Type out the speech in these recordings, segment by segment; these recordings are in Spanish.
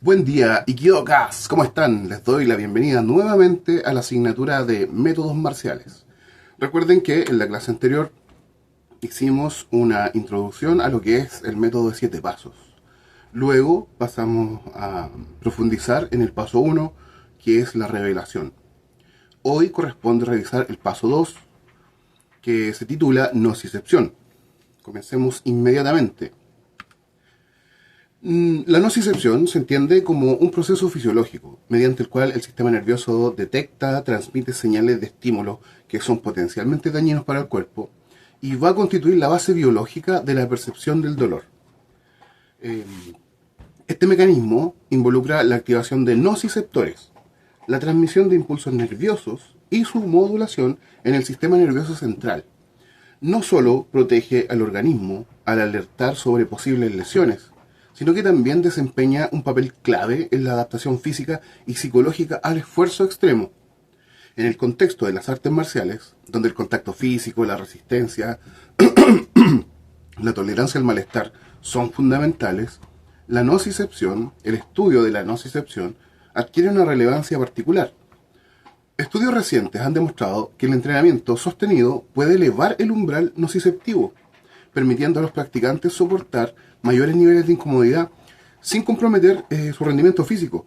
Buen día, Ikidokas, ¿cómo están? Les doy la bienvenida nuevamente a la asignatura de métodos marciales. Recuerden que en la clase anterior hicimos una introducción a lo que es el método de 7 pasos. Luego pasamos a profundizar en el paso 1, que es la revelación. Hoy corresponde revisar el paso 2, que se titula nocicepción. Comencemos inmediatamente. La nocicepción se entiende como un proceso fisiológico, mediante el cual el sistema nervioso detecta, transmite señales de estímulo que son potencialmente dañinos para el cuerpo y va a constituir la base biológica de la percepción del dolor. Eh, Este mecanismo involucra la activación de nociceptores, la transmisión de impulsos nerviosos y su modulación en el sistema nervioso central. No solo protege al organismo al alertar sobre posibles lesiones, sino que también desempeña un papel clave en la adaptación física y psicológica al esfuerzo extremo. En el contexto de las artes marciales, donde el contacto físico, la resistencia, la tolerancia al malestar son fundamentales, la nocicepción, el estudio de la nocicepción, adquiere una relevancia particular. Estudios recientes han demostrado que el entrenamiento sostenido puede elevar el umbral nociceptivo, permitiendo a los practicantes soportar mayores niveles de incomodidad sin comprometer su rendimiento físico.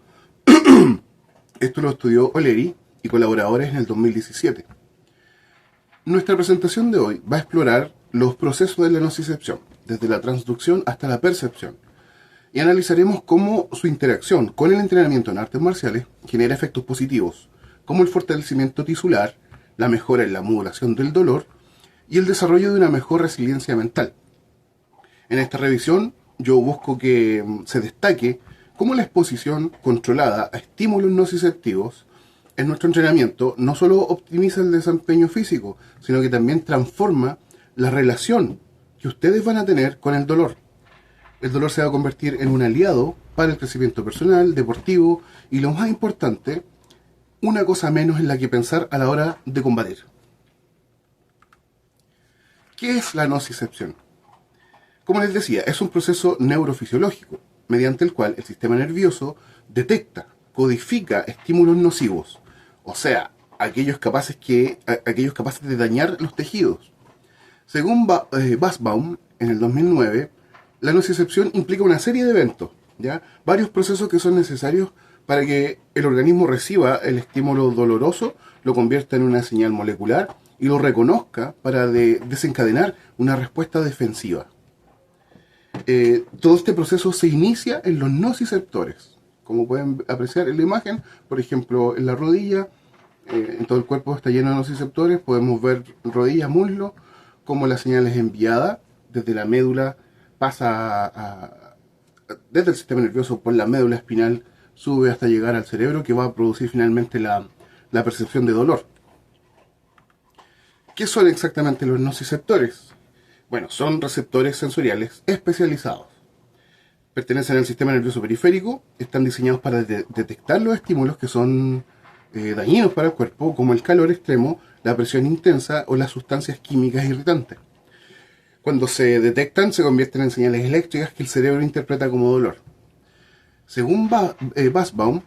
Esto lo estudió O'Leary y colaboradores en el 2017. Nuestra presentación de hoy va a explorar los procesos de la nocicepción, desde la transducción hasta la percepción, y analizaremos cómo su interacción con el entrenamiento en artes marciales genera efectos positivos, como el fortalecimiento tisular, la mejora en la modulación del dolor y el desarrollo de una mejor resiliencia mental. En esta revisión yo busco que se destaque cómo la exposición controlada a estímulos nociceptivos en nuestro entrenamiento no solo optimiza el desempeño físico, sino que también transforma la relación que ustedes van a tener con el dolor. El dolor se va a convertir en un aliado para el crecimiento personal, deportivo y, lo más importante, una cosa menos en la que pensar a la hora de combatir. ¿Qué es la nocicepción? Como les decía, es un proceso neurofisiológico, mediante el cual el sistema nervioso detecta, codifica estímulos nocivos, o sea, aquellos capaces de dañar los tejidos. Según Basbaum, en el 2009, la nocicepción implica una serie de eventos, ¿ya? Varios procesos que son necesarios para que el organismo reciba el estímulo doloroso, lo convierta en una señal molecular y lo reconozca para desencadenar una respuesta defensiva. Todo este proceso se inicia en los nociceptores. Como pueden apreciar en la imagen, por ejemplo, en la rodilla, en todo el cuerpo está lleno de nociceptores, podemos ver rodilla, muslo, como la señal es enviada desde la médula, desde el sistema nervioso por la médula espinal, sube hasta llegar al cerebro, que va a producir finalmente la percepción de dolor. ¿Qué son exactamente los nociceptores? Bueno, son receptores sensoriales especializados. Pertenecen al sistema nervioso periférico, están diseñados para detectar los estímulos que son dañinos para el cuerpo, como el calor extremo, la presión intensa o las sustancias químicas irritantes. Cuando se detectan, se convierten en señales eléctricas que el cerebro interpreta como dolor. Según Basbaum,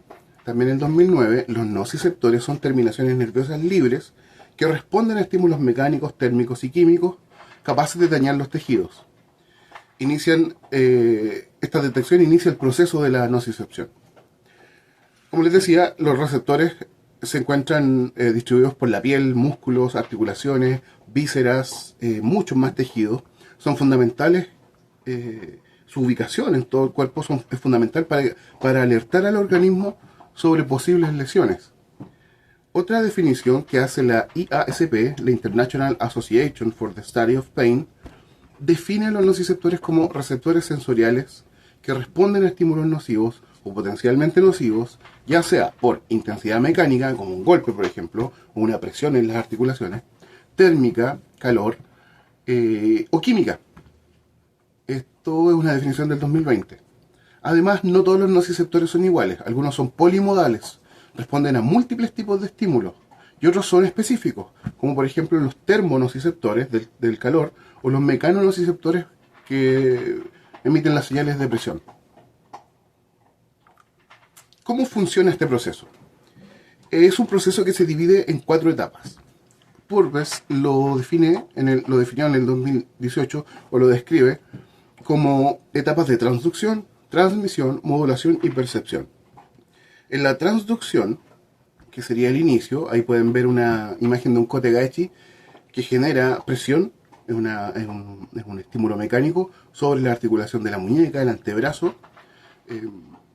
también en 2009, los nociceptores son terminaciones nerviosas libres que responden a estímulos mecánicos, térmicos y químicos capaces de dañar los tejidos. Esta detección inicia el proceso de la nocicepción. Como les decía, los receptores se encuentran distribuidos por la piel, músculos, articulaciones, vísceras, muchos más tejidos. Son fundamentales, su ubicación en todo el cuerpo es fundamental para alertar al organismo sobre posibles lesiones. Otra definición que hace la IASP, la International Association for the Study of Pain, define a los nociceptores como receptores sensoriales que responden a estímulos nocivos o potencialmente nocivos, ya sea por intensidad mecánica, como un golpe, por ejemplo, o una presión en las articulaciones, térmica, calor, o química. Esto es una definición del 2020. Además, no todos los nociceptores son iguales. Algunos son polimodales, responden a múltiples tipos de estímulos, y otros son específicos, como por ejemplo los termonociceptores del calor o los mecanonociceptores que emiten las señales de presión. ¿Cómo funciona este proceso? Es un proceso que se divide en 4 etapas. Purves lo definió en el 2018, o lo describe como etapas de transducción, transmisión, modulación y percepción. En la transducción, que sería el inicio, ahí pueden ver una imagen de un Kotegaeshi que genera presión, es un estímulo mecánico sobre la articulación de la muñeca, el antebrazo,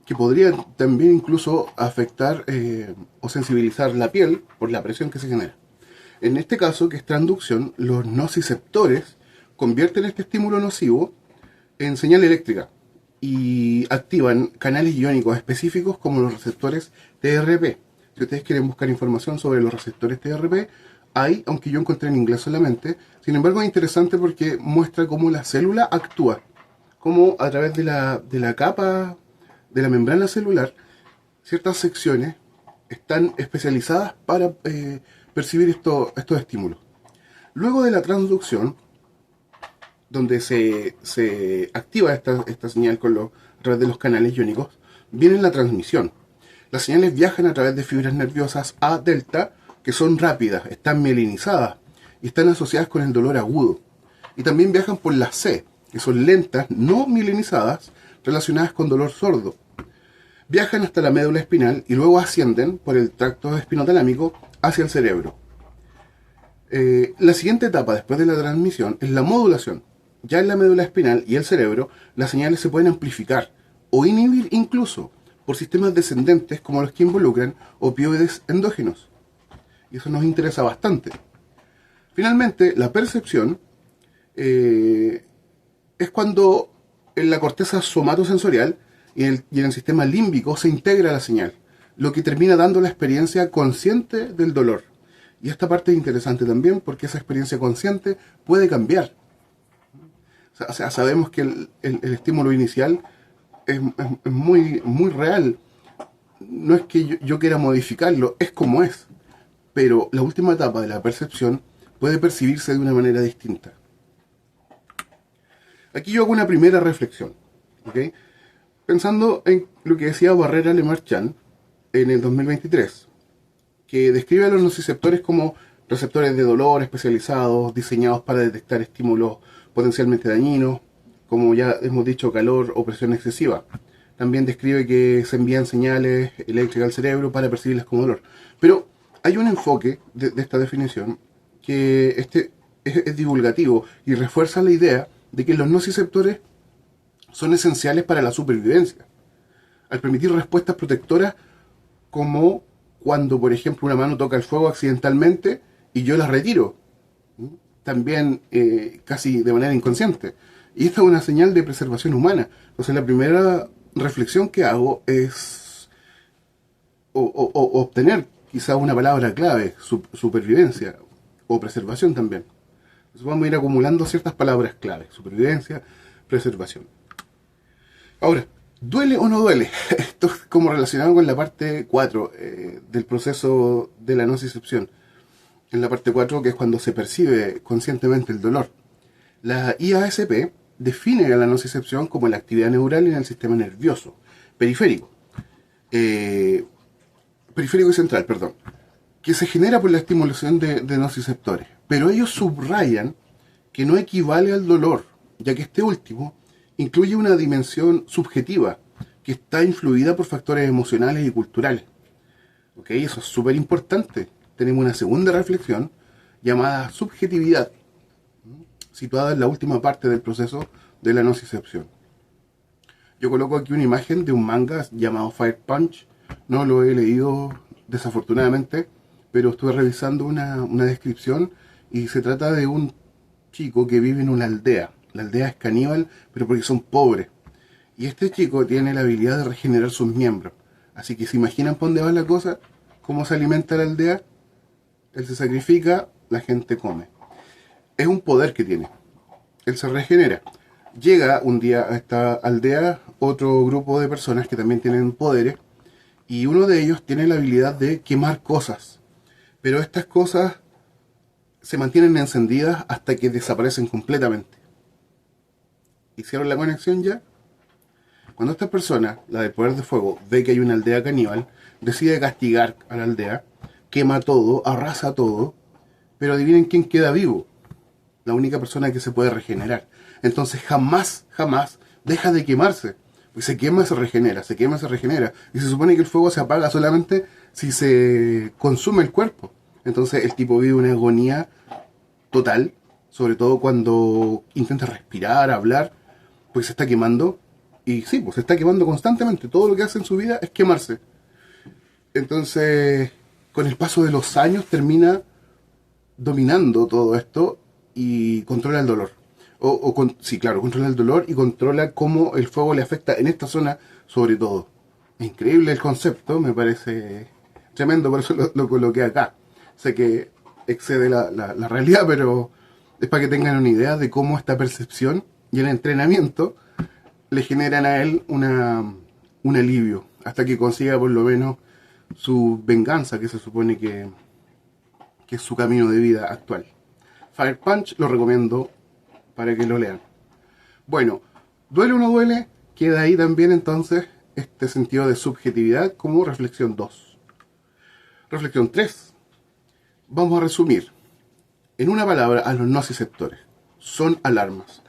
que podría también incluso afectar o sensibilizar la piel por la presión que se genera. En este caso, que es transducción, los nociceptores convierten este estímulo nocivo en señal eléctrica y activan canales iónicos específicos como los receptores TRP. Si ustedes quieren buscar información sobre los receptores TRP, hay, aunque yo encontré en inglés solamente. Sin embargo, es interesante porque muestra cómo la célula actúa, cómo a través de la capa de la membrana celular, ciertas secciones están especializadas para percibir estos estímulos. Luego de la transducción, donde se activa esta señal a través de los canales iónicos, viene la transmisión. Las señales viajan a través de fibras nerviosas A delta, que son rápidas, están mielinizadas y están asociadas con el dolor agudo. Y también viajan por las C, que son lentas, no mielinizadas, relacionadas con dolor sordo. Viajan hasta la médula espinal y luego ascienden por el tracto espinotalámico hacia el cerebro. La siguiente etapa después de la transmisión es la modulación. Ya en la médula espinal y el cerebro, las señales se pueden amplificar o inhibir incluso por sistemas descendentes como los que involucran opioides endógenos. Y eso nos interesa bastante. Finalmente, la percepción es cuando en la corteza somatosensorial y en el sistema límbico se integra la señal, lo que termina dando la experiencia consciente del dolor. Y esta parte es interesante también porque esa experiencia consciente puede cambiar. O sea, sabemos que el estímulo inicial es muy, muy real. No es que yo quiera modificarlo, es como es. Pero la última etapa de la percepción puede percibirse de una manera distinta. Aquí yo hago una primera reflexión, ¿okay? Pensando en lo que decía Barrera Lemarchand en el 2023, que describe a los nociceptores como receptores de dolor especializados, diseñados para detectar estímulos potencialmente dañinos, como ya hemos dicho, calor o presión excesiva. También describe que se envían señales eléctricas al cerebro para percibirlas como dolor. Pero hay un enfoque de esta definición que es divulgativo y refuerza la idea de que los nociceptores son esenciales para la supervivencia, al permitir respuestas protectoras como cuando, por ejemplo, una mano toca el fuego accidentalmente y yo la retiro, también casi de manera inconsciente. Y esta es una señal de preservación humana. Entonces la primera reflexión que hago es obtener quizá una palabra clave, supervivencia o preservación también. Entonces vamos a ir acumulando ciertas palabras clave: supervivencia, preservación. Ahora, ¿duele o no duele? Esto es como relacionado con la parte 4 del proceso de la nocicepción. En la parte 4, que es cuando se percibe conscientemente el dolor. La IASP define a la nocicepción como la actividad neural en el sistema nervioso periférico. Periférico y central, perdón. Que se genera por la estimulación de nociceptores. Pero ellos subrayan que no equivale al dolor, ya que este último incluye una dimensión subjetiva que está influida por factores emocionales y culturales. ¿Ok? Eso es súper importante. Tenemos una segunda reflexión llamada subjetividad, situada en la última parte del proceso de la nocicepción. Yo coloco aquí una imagen de un manga llamado Fire Punch. No lo he leído desafortunadamente, pero estuve revisando una descripción y se trata de un chico que vive en una aldea. La aldea es caníbal, pero porque son pobres. Y este chico tiene la habilidad de regenerar sus miembros. Así que se imaginan por dónde va la cosa, cómo se alimenta la aldea. Él se sacrifica, la gente come. Es un poder que tiene. Él se regenera. Llega un día a esta aldea otro grupo de personas que también tienen poderes, y uno de ellos tiene la habilidad de quemar cosas. Pero estas cosas se mantienen encendidas hasta que desaparecen completamente. ¿Hicieron la conexión ya? Cuando esta persona, la del poder de fuego, ve que hay una aldea caníbal, decide castigar a la aldea, quema todo, arrasa todo, pero adivinen quién queda vivo. La única persona que se puede regenerar. Entonces jamás, jamás deja de quemarse. Pues se quema, se regenera, se quema, se regenera. Y se supone que el fuego se apaga solamente si se consume el cuerpo. Entonces el tipo vive una agonía total, sobre todo cuando intenta respirar, hablar, pues se está quemando. Y sí, pues se está quemando constantemente. Todo lo que hace en su vida es quemarse. Entonces, con el paso de los años termina dominando todo esto y controla el dolor. Sí, claro, controla el dolor y controla cómo el fuego le afecta en esta zona sobre todo. Increíble el concepto, me parece tremendo, por eso lo coloqué acá. Sé que excede la realidad, pero es para que tengan una idea de cómo esta percepción y el entrenamiento le generan a él un alivio, hasta que consiga por lo menos su venganza, que se supone que es su camino de vida actual. Fire Punch lo recomiendo para que lo lean. Bueno, ¿duele o no duele? Queda ahí también entonces este sentido de subjetividad como reflexión 2. Reflexión 3. Vamos a resumir en una palabra a los nociceptores. Son alarmas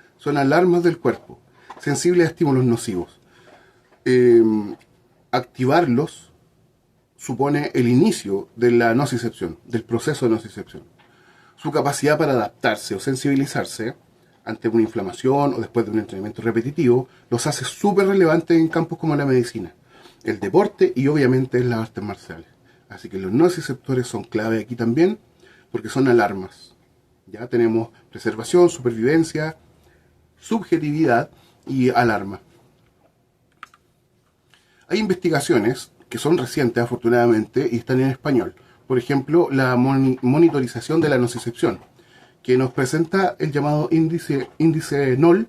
del cuerpo, sensibles a estímulos nocivos. Activarlos supone el inicio de la nocicepción, del proceso de nocicepción. Su capacidad para adaptarse o sensibilizarse ante una inflamación o después de un entrenamiento repetitivo los hace súper relevantes en campos como la medicina, el deporte y obviamente en las artes marciales. Así que los nociceptores son clave aquí también porque son alarmas. Ya tenemos preservación, supervivencia, subjetividad y alarma. Hay investigaciones que son recientes afortunadamente y están en español. Por ejemplo, la monitorización de la nocicepción, que nos presenta el llamado índice NOL.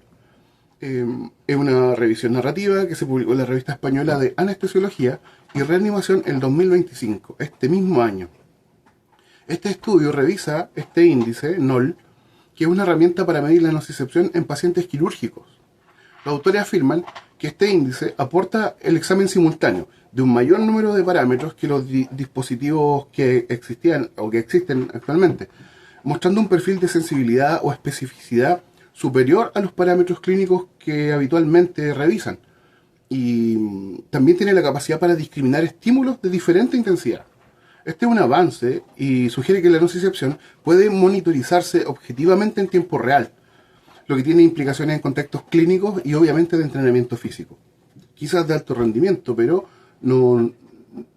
Es una revisión narrativa que se publicó en la revista española de Anestesiología y Reanimación en 2025, este mismo año. Este estudio revisa este índice NOL, que es una herramienta para medir la nocicepción en pacientes quirúrgicos. Los autores afirman que este índice aporta el examen simultáneo de un mayor número de parámetros que los dispositivos que existían o que existen actualmente, mostrando un perfil de sensibilidad o especificidad superior a los parámetros clínicos que habitualmente revisan. Y también tiene la capacidad para discriminar estímulos de diferente intensidad. Este es un avance y sugiere que la nocicepción puede monitorizarse objetivamente en tiempo real, lo que tiene implicaciones en contextos clínicos y obviamente de entrenamiento físico. Quizás de alto rendimiento, pero no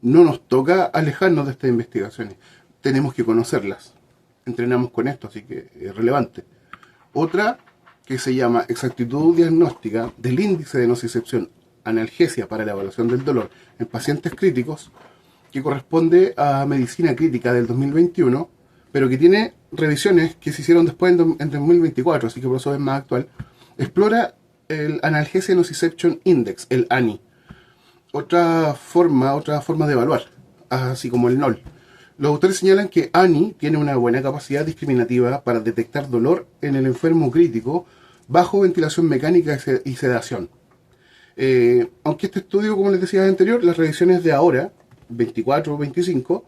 nos toca alejarnos de estas investigaciones. Tenemos que conocerlas. Entrenamos con esto, así que es relevante. Otra que se llama exactitud diagnóstica del índice de nocicepción analgesia para la evaluación del dolor en pacientes críticos, que corresponde a Medicina Crítica del 2021, pero que tiene revisiones que se hicieron después en 2024, así que por eso es más actual. Explora el Analgesia Nociception Index, el ANI. Otra forma de evaluar, así como el NOL. Los autores señalan que ANI tiene una buena capacidad discriminativa para detectar dolor en el enfermo crítico bajo ventilación mecánica y sedación. Aunque este estudio, como les decía anterior, las revisiones de ahora, 24 o 25,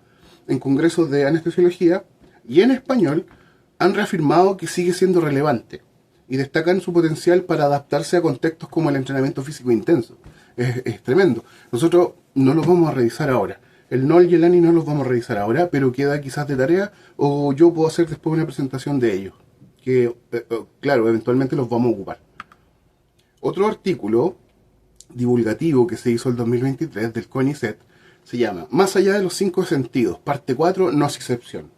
en congresos de anestesiología y en español, han reafirmado que sigue siendo relevante y destacan su potencial para adaptarse a contextos como el entrenamiento físico intenso. Es tremendo. Nosotros no los vamos a revisar ahora. El NOL y el ANI no los vamos a revisar ahora, pero queda quizás de tarea, o yo puedo hacer después una presentación de ellos, que claro, eventualmente los vamos a ocupar. Otro artículo divulgativo que se hizo el 2023 del CONICET se llama Más allá de los 5 sentidos, parte 4, nocicepción.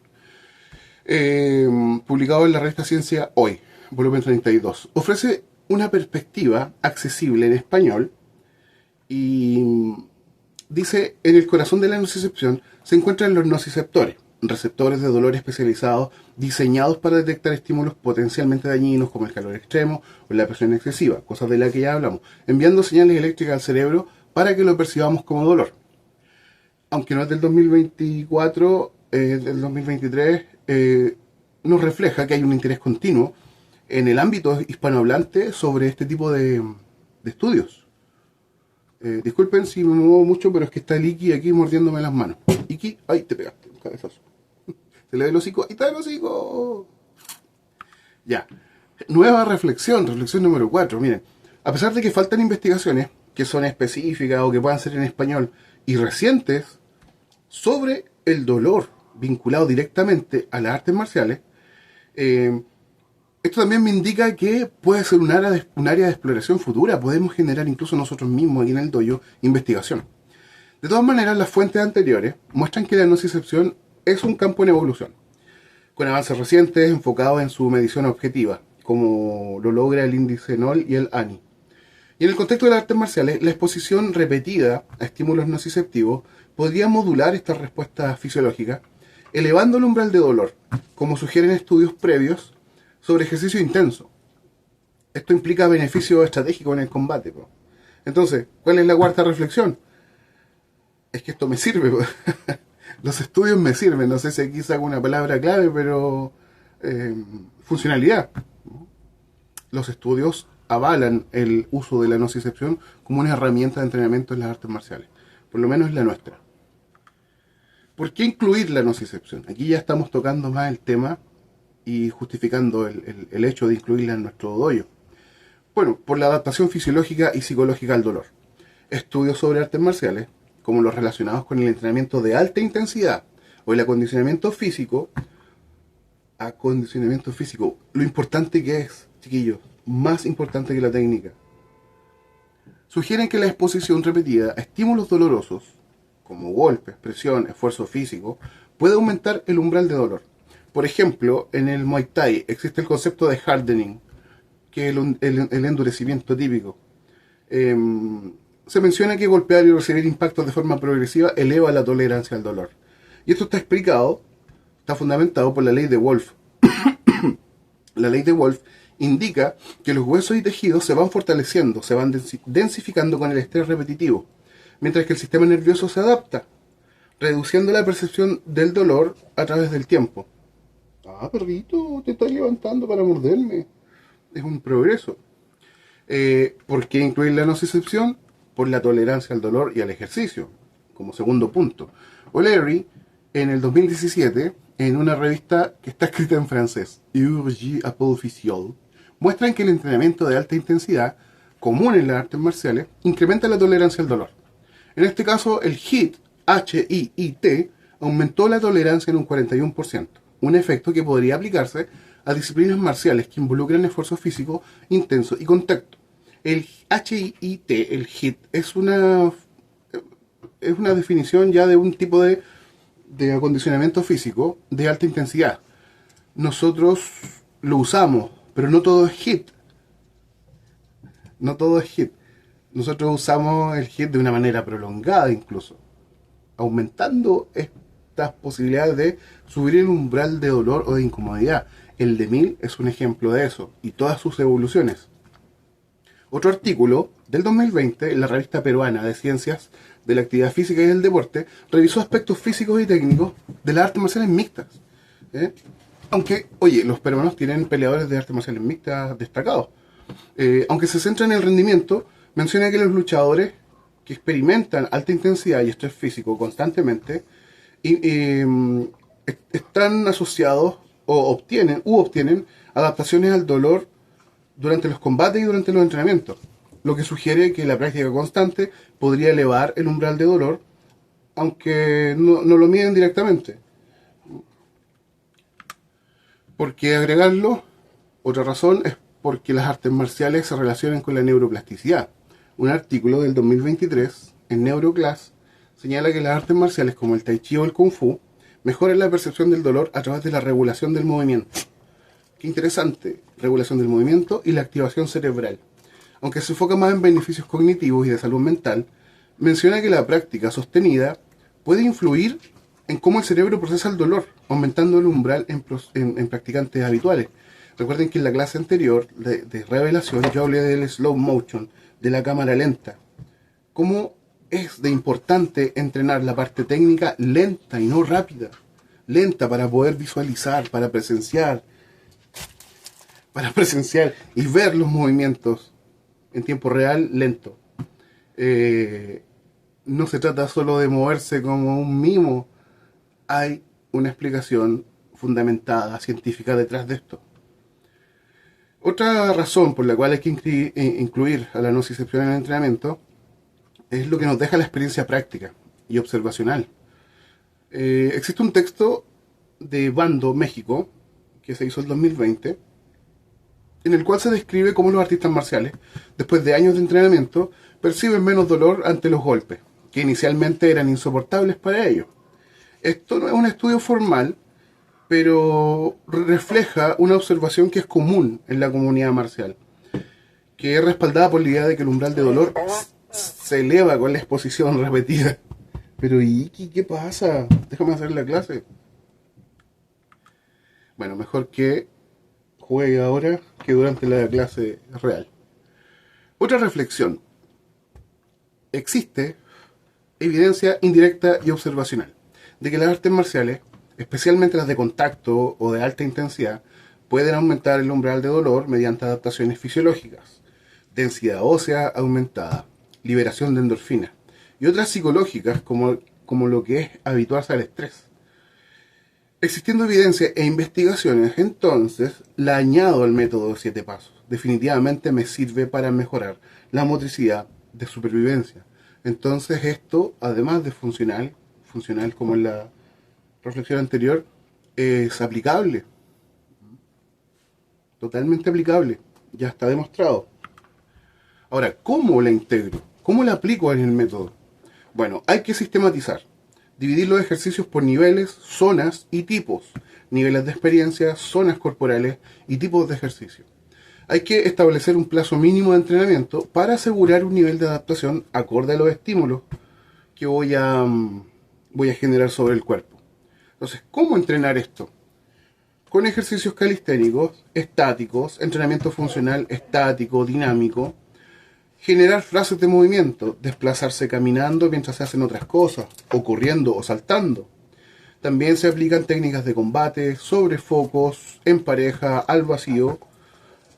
Publicado en la revista Ciencia Hoy, volumen 32. Ofrece una perspectiva accesible en español y dice: en el corazón de la nocicepción se encuentran los nociceptores, receptores de dolor especializados diseñados para detectar estímulos potencialmente dañinos como el calor extremo o la presión excesiva, cosas de las que ya hablamos, enviando señales eléctricas al cerebro para que lo percibamos como dolor. Aunque no es del 2024, del 2023, nos refleja que hay un interés continuo en el ámbito hispanohablante sobre este tipo de estudios. Disculpen si me muevo mucho, pero es que está el Iki aquí mordiéndome las manos. Iki, ay, te pegaste, un cabezazo. Se le ve el hocico, ahí está el hocico. Ya. Nueva reflexión, reflexión número 4. Miren, a pesar de que faltan investigaciones que son específicas o que puedan ser en español y recientes sobre el dolor vinculado directamente a las artes marciales, esto también me indica que puede ser un área de exploración futura. Podemos generar incluso nosotros mismos aquí en el dojo investigación. De todas maneras, las fuentes anteriores muestran que la nocicepción es un campo en evolución, con avances recientes enfocados en su medición objetiva, como lo logra el índice NOL y el ANI. Y en el contexto de las artes marciales, la exposición repetida a estímulos nociceptivos podría modular estas respuestas fisiológicas, elevando el umbral de dolor, como sugieren estudios previos sobre ejercicio intenso. Esto implica beneficios estratégicos en el combate. Entonces, ¿cuál es la cuarta reflexión? Es que esto me sirve. Los estudios me sirven. No sé si aquí saco una palabra clave, pero funcionalidad. Los estudios avalan el uso de la nocicepción como una herramienta de entrenamiento en las artes marciales. Por lo menos la nuestra. ¿Por qué incluir la nocicepción? Aquí ya estamos tocando más el tema y justificando el hecho de incluirla en nuestro dojo. Bueno, por la adaptación fisiológica y psicológica al dolor. Estudios sobre artes marciales, como los relacionados con el entrenamiento de alta intensidad o el acondicionamiento físico, lo importante que es, chiquillos, más importante que la técnica, sugieren que la exposición repetida a estímulos dolorosos, como golpes, presión, esfuerzo físico, puede aumentar el umbral de dolor. Por ejemplo, en el Muay Thai existe el concepto de hardening, que es el endurecimiento típico. Se menciona que golpear y recibir impactos de forma progresiva eleva la tolerancia al dolor. Y esto está fundamentado por la ley de Wolff. La ley de Wolff indica que los huesos y tejidos se van fortaleciendo, se van densificando con el estrés repetitivo, mientras que el sistema nervioso se adapta, reduciendo la percepción del dolor a través del tiempo. Ah, perrito, te estás levantando para morderme. Es un progreso. ¿Por qué incluir la nocicepción? Por la tolerancia al dolor y al ejercicio, como segundo punto. O'Leary, en el 2017, en una revista que está escrita en francés, Urgie à Official, muestran que el entrenamiento de alta intensidad, común en las artes marciales, incrementa la tolerancia al dolor. En este caso, el HIIT, H-I-I-T, aumentó la tolerancia en un 41%, un efecto que podría aplicarse a disciplinas marciales que involucran esfuerzo físico intenso y contacto. El HIIT, el HIIT, es una definición ya de un tipo de acondicionamiento físico de alta intensidad. Nosotros lo usamos, pero no todo es HIIT. No todo es HIIT. Nosotros usamos el HIIT de una manera prolongada incluso, aumentando estas posibilidades de subir el umbral de dolor o de incomodidad. El de 1000 es un ejemplo de eso, y todas sus evoluciones. Otro artículo del 2020 en la revista peruana de Ciencias de la Actividad Física y del Deporte revisó aspectos físicos y técnicos de las artes marciales mixtas. Aunque, oye, los peruanos tienen peleadores de artes marciales mixtas destacados. Aunque se centra en el rendimiento, menciona que los luchadores que experimentan alta intensidad y estrés físico constantemente están asociados o obtienen adaptaciones al dolor durante los combates y durante los entrenamientos, lo que sugiere que la práctica constante podría elevar el umbral de dolor, aunque no lo miden directamente. ¿Por qué agregarlo? Otra razón es porque las artes marciales se relacionan con la neuroplasticidad. Un artículo del 2023 en Neuroclass señala que las artes marciales como el Tai Chi o el Kung Fu mejoran la percepción del dolor a través de la regulación del movimiento. Qué interesante, regulación del movimiento y la activación cerebral. Aunque se enfoca más en beneficios cognitivos y de salud mental, menciona que la práctica sostenida puede influir en cómo el cerebro procesa el dolor, aumentando el umbral en practicantes habituales. Recuerden que en la clase anterior de revelación yo hablé del slow motion, de la cámara lenta. Cómo es de importante entrenar la parte técnica lenta y no rápida. Lenta para poder visualizar, para presenciar y ver los movimientos en tiempo real lento. No se trata solo de moverse como un mimo, hay una explicación fundamentada, científica detrás de esto. Otra razón por la cual hay que incluir a la nocicepción en el entrenamiento es lo que nos deja la experiencia práctica y observacional. Existe un texto de Bando, México, que se hizo en 2020, en el cual se describe cómo los artistas marciales, después de años de entrenamiento, perciben menos dolor ante los golpes, que inicialmente eran insoportables para ellos. Esto no es un estudio formal, pero refleja una observación que es común en la comunidad marcial, que es respaldada por la idea de que el umbral de dolor se eleva con la exposición repetida. Pero Iki, ¿qué pasa? Déjame hacer la clase. Bueno, mejor que juegue ahora que durante la clase real. Otra reflexión. Existe evidencia indirecta y observacional de que las artes marciales, especialmente las de contacto o de alta intensidad, pueden aumentar el umbral de dolor mediante adaptaciones fisiológicas, densidad ósea aumentada, liberación de endorfinas y otras psicológicas como lo que es habituarse al estrés. Existiendo evidencia e investigaciones, entonces la añado al método de 7 pasos. Definitivamente me sirve para mejorar la motricidad de supervivencia. Entonces esto, además de funcional como en la reflexión anterior, es aplicable. Totalmente aplicable. Ya está demostrado. Ahora, ¿cómo la integro? ¿Cómo la aplico en el método? Bueno, hay que sistematizar. Dividir los ejercicios por niveles, zonas y tipos. Niveles de experiencia, zonas corporales y tipos de ejercicio. Hay que establecer un plazo mínimo de entrenamiento para asegurar un nivel de adaptación acorde a los estímulos que voy a generar sobre el cuerpo. Entonces, ¿cómo entrenar esto? Con ejercicios calisténicos, estáticos, entrenamiento funcional estático, dinámico, generar frases de movimiento, desplazarse caminando mientras se hacen otras cosas, o corriendo o saltando. También se aplican técnicas de combate, sobre focos, en pareja, al vacío,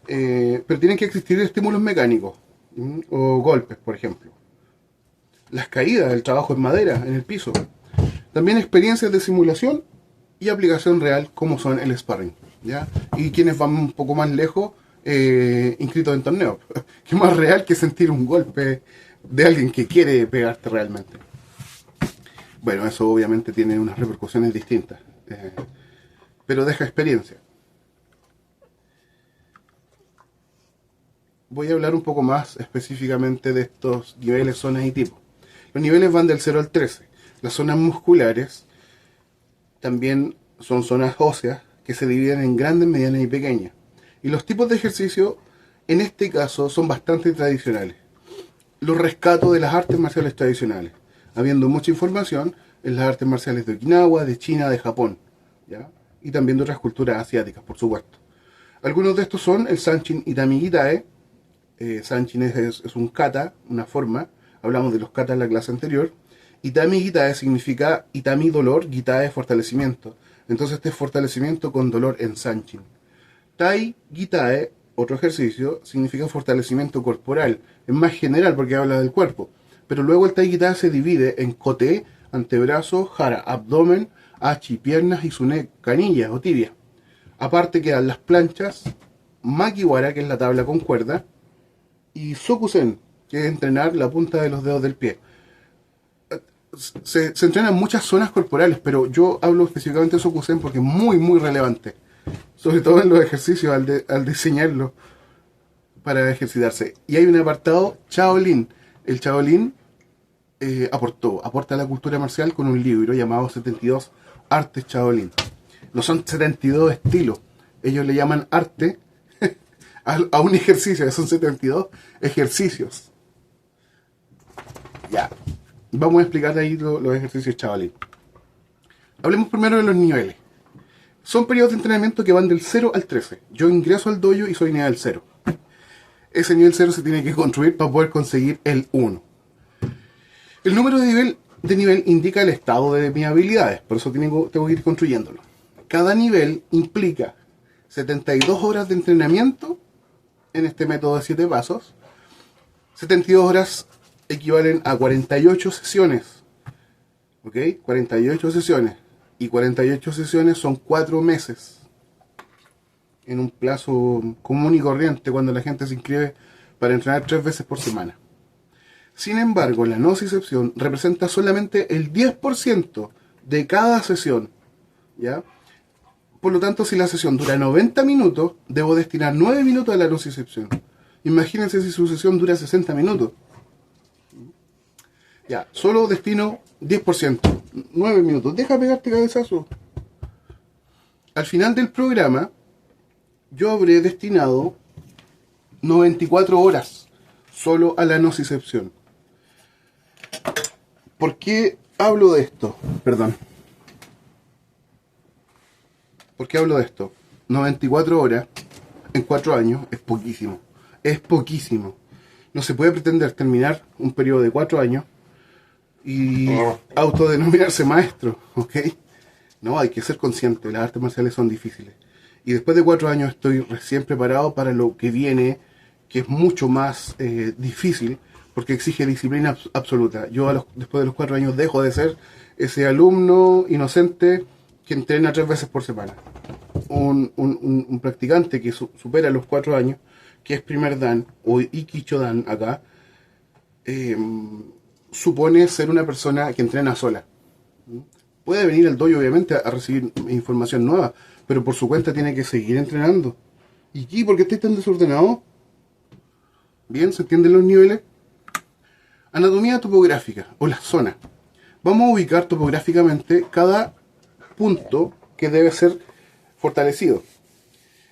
pero tienen que existir estímulos mecánicos, o golpes, por ejemplo. Las caídas, el trabajo en madera, en el piso. También experiencias de simulación y aplicación real, como son el sparring, ¿ya? Y quienes van un poco más lejos, inscritos en torneos, que es más real que sentir un golpe de alguien que quiere pegarte realmente. Bueno, eso obviamente tiene unas repercusiones distintas, pero deja experiencia. Voy a hablar un poco más específicamente de estos niveles, zonas y tipos. Los niveles van del 0 al 13. Las zonas musculares también son zonas óseas que se dividen en grandes, medianas y pequeñas. Y los tipos de ejercicio, en este caso, son bastante tradicionales. Los rescato de las artes marciales tradicionales, habiendo mucha información en las artes marciales de Okinawa, de China, de Japón, ¿ya? Y también de otras culturas asiáticas, por supuesto. Algunos de estos son el Sanchin Itami Gitae. Sanchin es un kata, una forma. Hablamos de los katas en la clase anterior. Itami Gitae significa Itami dolor, Gitae fortalecimiento. Entonces este es fortalecimiento con dolor en Sanchin. Tai Gitae, otro ejercicio, significa fortalecimiento corporal. Es más general porque habla del cuerpo. Pero luego el Tai Gitae se divide en Kote, antebrazo, Hara, abdomen, Achi, piernas y Sune, canillas o tibia. Aparte quedan las planchas, Makiwara, que es la tabla con cuerda, y Sokusen, que es entrenar la punta de los dedos del pie. Se entrenan muchas zonas corporales, pero yo hablo específicamente de Sokusen porque es muy, muy relevante. Sobre todo en los ejercicios, al diseñarlo para ejercitarse. Y hay un apartado Shaolin. El Shaolin aporta a la cultura marcial con un libro llamado 72 Artes Shaolin. No son 72 estilos. Ellos le llaman arte a un ejercicio, que son 72 ejercicios. Ya. Vamos a explicar ahí los ejercicios Shaolin. Hablemos primero de los niveles. Son periodos de entrenamiento que van del 0 al 13. Yo ingreso al dojo y soy nivel 0. Ese nivel 0 se tiene que construir para poder conseguir el 1. El número de nivel indica el estado de mis habilidades, por eso tengo que ir construyéndolo. Cada nivel implica 72 horas de entrenamiento en este método de 7 pasos, 72 horas equivalen a 48 sesiones. ¿Ok? 48 sesiones. Y 48 sesiones son 4 meses. En un plazo común y corriente cuando la gente se inscribe para entrenar 3 veces por semana. Sin embargo, la nocicepción representa solamente el 10% de cada sesión. ¿Ya? Por lo tanto, si la sesión dura 90 minutos, debo destinar 9 minutos a la nocicepción. Imagínense si su sesión dura 60 minutos. Ya, solo destino 10%, 9 minutos. Deja pegarte cabezazo. Al final del programa, yo habré destinado 94 horas solo a la nocicepción. ¿Por qué hablo de esto? Perdón. ¿Por qué hablo de esto? 94 horas en 4 años es poquísimo. Es poquísimo. No se puede pretender terminar un periodo de 4 años y autodenominarse maestro, ¿ok? No, hay que ser consciente, las artes marciales son difíciles. Y después de 4 años estoy recién preparado para lo que viene, que es mucho más difícil, porque exige disciplina absoluta. Yo después de los 4 años dejo de ser ese alumno inocente que entrena 3 veces por semana. Un practicante que supera los 4 años, que es primer dan, o Ikicho dan acá, supone ser una persona que entrena sola. Puede venir al dojo obviamente a recibir información nueva, pero por su cuenta tiene que seguir entrenando. ¿Y por qué estáis tan desordenado? Bien, ¿se entienden los niveles? Anatomía topográfica, o la zona. Vamos a ubicar topográficamente cada punto que debe ser fortalecido.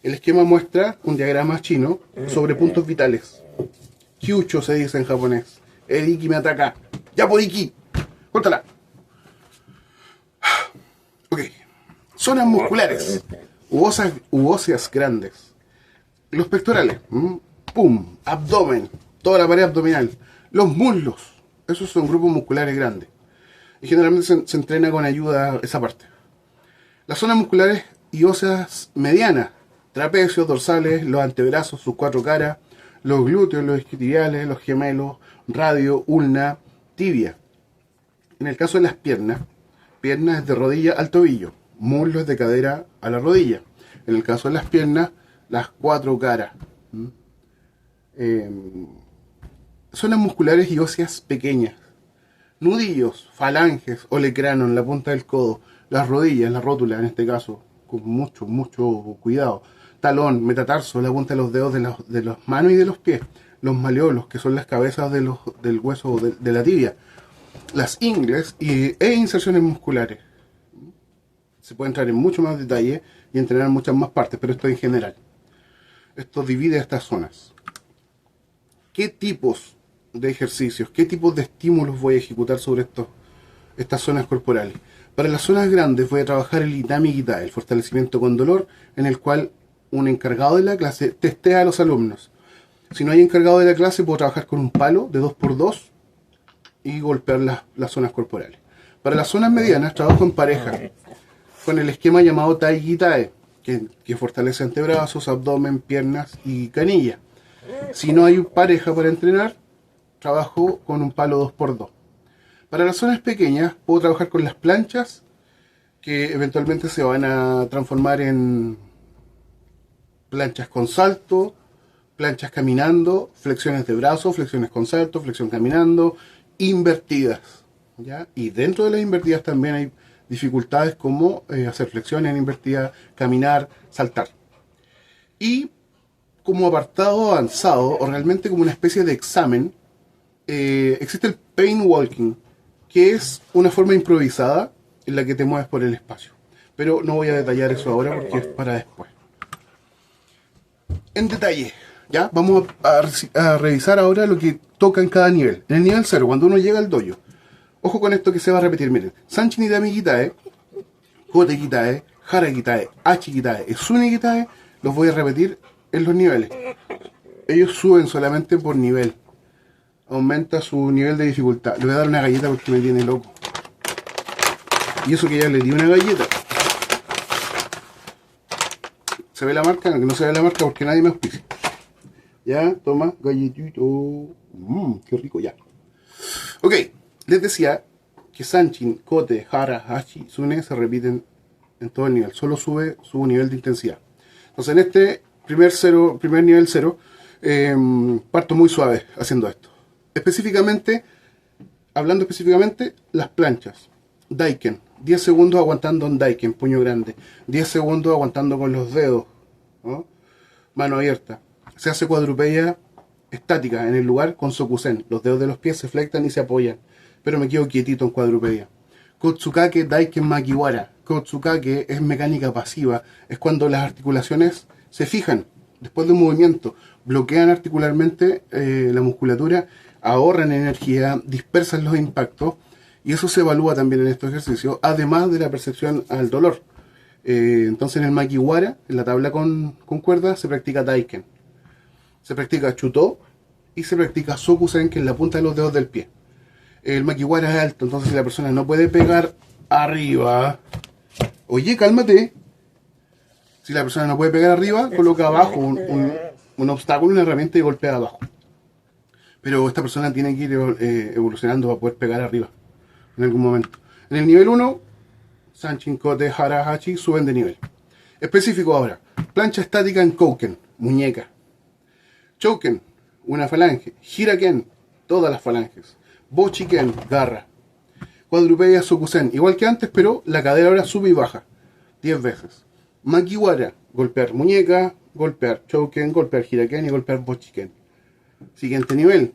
El esquema muestra un diagrama chino sobre puntos vitales. Kyucho se dice en japonés. El Iki me ataca. ¡Ya por Iki! ¡Córtala! Ok. Zonas musculares u óseas grandes. Los pectorales. ¡Pum! Abdomen. Toda la pared abdominal. Los muslos. Esos son grupos musculares grandes. Y generalmente se entrena con ayuda esa parte. Las zonas musculares y óseas medianas. Trapecios, dorsales, los antebrazos, sus 4 caras, los glúteos, los isquiotibiales, los gemelos, radio, ulna, tibia. En el caso de las piernas, piernas es de rodilla al tobillo, muslos de cadera a la rodilla. En el caso de las piernas, las 4 caras. Zonas musculares y óseas pequeñas. Nudillos, falanges, olecrano en la punta del codo, las rodillas, la rótula en este caso, con mucho cuidado. Talón, metatarso, la punta de los dedos de las manos y de los pies. Los maleolos, que son las cabezas del hueso de la tibia. Las ingles e inserciones musculares. Se puede entrar en mucho más detalle y entrenar muchas más partes, pero esto en general. Esto divide estas zonas. ¿Qué tipos de ejercicios, qué tipos de estímulos voy a ejecutar sobre estas zonas corporales? Para las zonas grandes voy a trabajar el Itami Kitae, el fortalecimiento con dolor, en el cual un encargado de la clase testea a los alumnos. Si no hay encargado de la clase, puedo trabajar con un palo de 2x2 y golpear las zonas corporales. Para las zonas medianas, trabajo en pareja, con el esquema llamado Tai Kitae, que fortalece antebrazos, abdomen, piernas y canilla. Si no hay pareja para entrenar, trabajo con un palo 2x2. Para las zonas pequeñas, puedo trabajar con las planchas, que eventualmente se van a transformar en planchas con salto, planchas caminando, flexiones de brazos, flexiones con salto, flexión caminando, invertidas, ¿ya? Y dentro de las invertidas también hay dificultades como hacer flexiones en invertida, caminar, saltar. Y como apartado avanzado, o realmente como una especie de examen, existe el pain walking, que es una forma improvisada en la que te mueves por el espacio. Pero no voy a detallar eso ahora porque es para después. En detalle, ¿ya? Vamos a revisar ahora lo que toca en cada nivel. En el nivel 0, cuando uno llega al dojo, ojo con esto que se va a repetir, miren. Sanchin Itami Kitae, Kote Kitae, Hara Kitae, Achi Kitae, Sune Kitae, los voy a repetir en los niveles. Ellos suben solamente por nivel. Aumenta su nivel de dificultad. Le voy a dar una galleta porque me tiene loco. Y eso que ya le di una galleta. ¿Se ve la marca? No se ve la marca porque nadie me auspicia. Ya, toma, galletito. Qué rico, ya. Ok, les decía que Sanchin, Kote, Hara, Hachi, Sune se repiten en todo el nivel. Solo sube su nivel de intensidad. Entonces en este primer nivel 0, parto muy suave haciendo esto. Hablando específicamente, las planchas. Daiken, 10 segundos aguantando en Daiken, puño grande. 10 segundos aguantando con los dedos, ¿no? Mano abierta. Se hace cuadrupedia estática en el lugar con Sokusen. Los dedos de los pies se flectan y se apoyan, pero me quedo quietito en cuadrupedia. Kotsukake Daiken Makiwara. Kotsukake es mecánica pasiva, es cuando las articulaciones se fijan después de un movimiento, bloquean articularmente la musculatura, ahorran energía, dispersan los impactos, y eso se evalúa también en estos ejercicios, además de la percepción al dolor. Entonces en el Makiwara, en la tabla con cuerda, se practica Daiken, se practica Chuto y se practica Sokusen, que es la punta de los dedos del pie. El Makiwara es alto, entonces si la persona no puede pegar arriba, oye, cálmate. Si la persona no puede pegar arriba, coloca abajo un obstáculo, una herramienta y golpea abajo. Pero esta persona tiene que ir evolucionando para poder pegar arriba en algún momento. En el nivel 1, Sanchin, Kote, Hara, Hachi suben de nivel. Específico ahora. Plancha estática en Kouken, muñeca. Choken, una falange. Hiraken, todas las falanges. Bochiken, garra. Cuadrupedia Sokusen, igual que antes, pero la cadera ahora sube y baja 10 veces. Makiwara, golpear muñeca, golpear Choken, golpear Hiraken y golpear Bochiken. Siguiente nivel.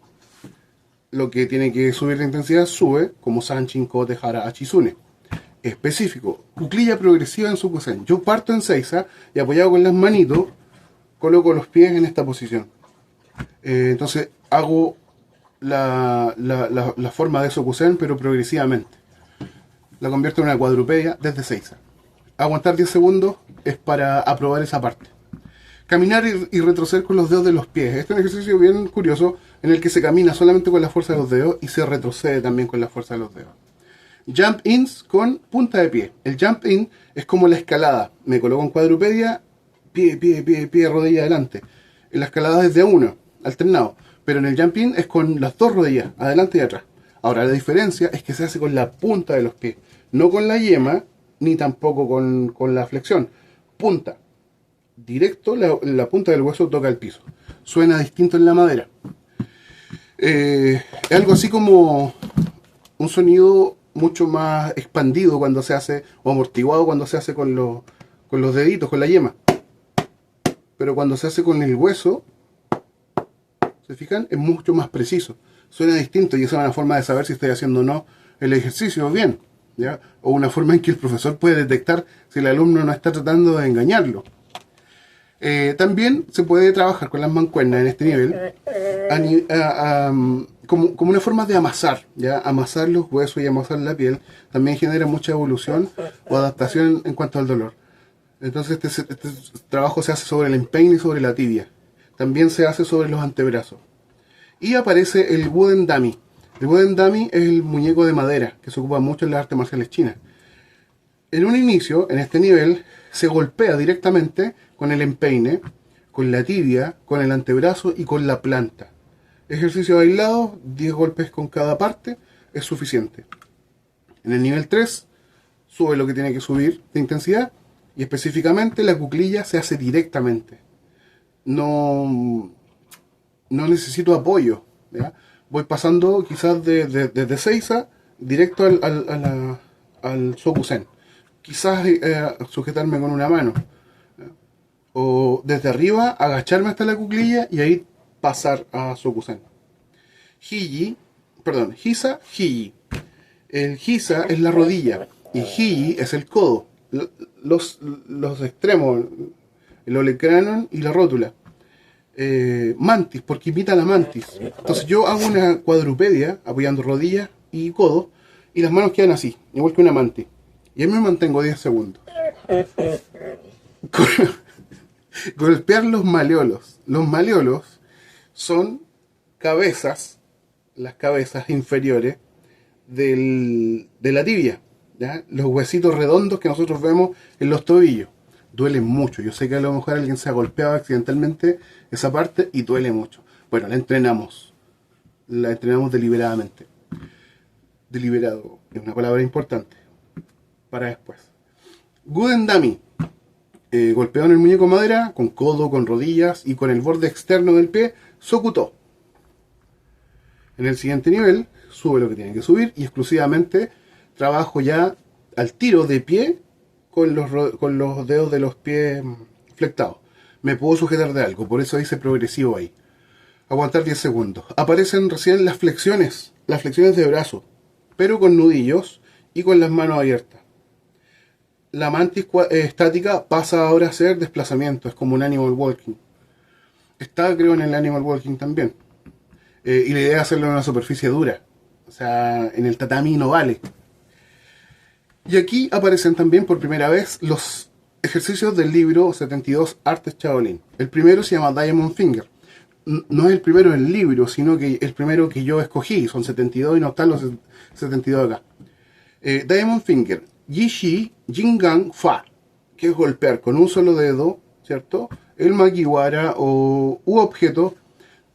Lo que tiene que subir de intensidad sube, como Sanchin, Kote, Hara, Hachizune. Específico, cuclilla progresiva en Sokusen. Yo parto en Seiza y apoyado con las manitos, coloco los pies en esta posición. Entonces hago la forma de Sokusen, pero progresivamente. La convierto en una cuadrupedia desde Seiza. Aguantar 10 segundos es para aprobar esa parte. Caminar y retroceder con los dedos de los pies. Este es un ejercicio bien curioso en el que se camina solamente con la fuerza de los dedos y se retrocede también con la fuerza de los dedos. Jump ins con punta de pie. El jump in es como la escalada. Me coloco en cuadrupedia, pie, rodilla adelante. En la escalada es de a uno, alternado. Pero en el jump in es con las dos rodillas, adelante y atrás. Ahora la diferencia es que se hace con la punta de los pies. No con la yema, ni tampoco con la flexión. Punta. Directo, la punta del hueso toca el piso. Suena distinto en la madera. Es algo así como un sonido mucho más expandido cuando se hace, o amortiguado cuando se hace con los deditos, con la yema. Pero cuando se hace con el hueso, ¿se fijan? Es mucho más preciso. Suena distinto y esa es una forma de saber si estoy haciendo o no el ejercicio bien, ¿ya? O una forma en que el profesor puede detectar si el alumno no está tratando de engañarlo. También se puede trabajar con las mancuernas en este nivel como una forma de amasar, ¿ya? Amasar los huesos y amasar la piel también genera mucha evolución o adaptación en cuanto al dolor. Entonces este trabajo se hace sobre el empeine y sobre la tibia. También se hace sobre los antebrazos. Y aparece el Wooden Dummy. El Wooden Dummy es el muñeco de madera que se ocupa mucho en las artes marciales chinas. En un inicio, en este nivel, se golpea directamente con el empeine, con la tibia, con el antebrazo y con la planta. Ejercicio aislado, 10 golpes con cada parte, es suficiente. En el nivel 3, sube lo que tiene que subir de intensidad y específicamente la cuclilla se hace directamente. No necesito apoyo, ¿ya? Voy pasando quizás desde Seiza directo al Sokusen. Quizás sujetarme con una mano, ¿ya? O desde arriba agacharme hasta la cuclilla y ahí pasar a Sokusen. Hisa, Hiji. El Hisa es la rodilla y Hiji es el codo. Los extremos, el olecranon y la rótula. Mantis, porque imita a la mantis. Entonces yo hago una cuadrupedia apoyando rodillas y codos y las manos quedan así, igual que una mantis. Y ahí me mantengo 10 segundos. Golpear los maleolos. Los maleolos son cabezas, las cabezas inferiores de la tibia, ¿ya? Los huesitos redondos que nosotros vemos en los tobillos. Duele mucho. Yo sé que a lo mejor alguien se ha golpeado accidentalmente esa parte y duele mucho. Bueno, la entrenamos deliberadamente. deliberado, es una palabra importante, para después. Guden Dami, golpeado en el muñeco de madera, con codo, con rodillas y con el borde externo del pie, Sokuto. En el siguiente nivel, sube lo que tiene que subir y exclusivamente trabajo ya al tiro de pie con los dedos de los pies flectados. Me puedo sujetar de algo, por eso dice progresivo ahí. Aguantar 10 segundos. Aparecen recién las flexiones de brazo, pero con nudillos y con las manos abiertas. La mantis estática pasa ahora a ser desplazamiento, es como un animal walking. Está, creo, en el animal walking también. Y la idea es hacerlo en una superficie dura. O sea, en el tatami no vale. Y aquí aparecen también por primera vez los ejercicios del libro 72 Artes Shaolin. El primero se llama Diamond Finger. No es el primero del libro, sino que el primero que yo escogí. Son 72 y no están los 72 acá. Diamond Finger. Yishi Jingang Fa. Que es golpear con un solo dedo, ¿cierto? El makiwara u objeto.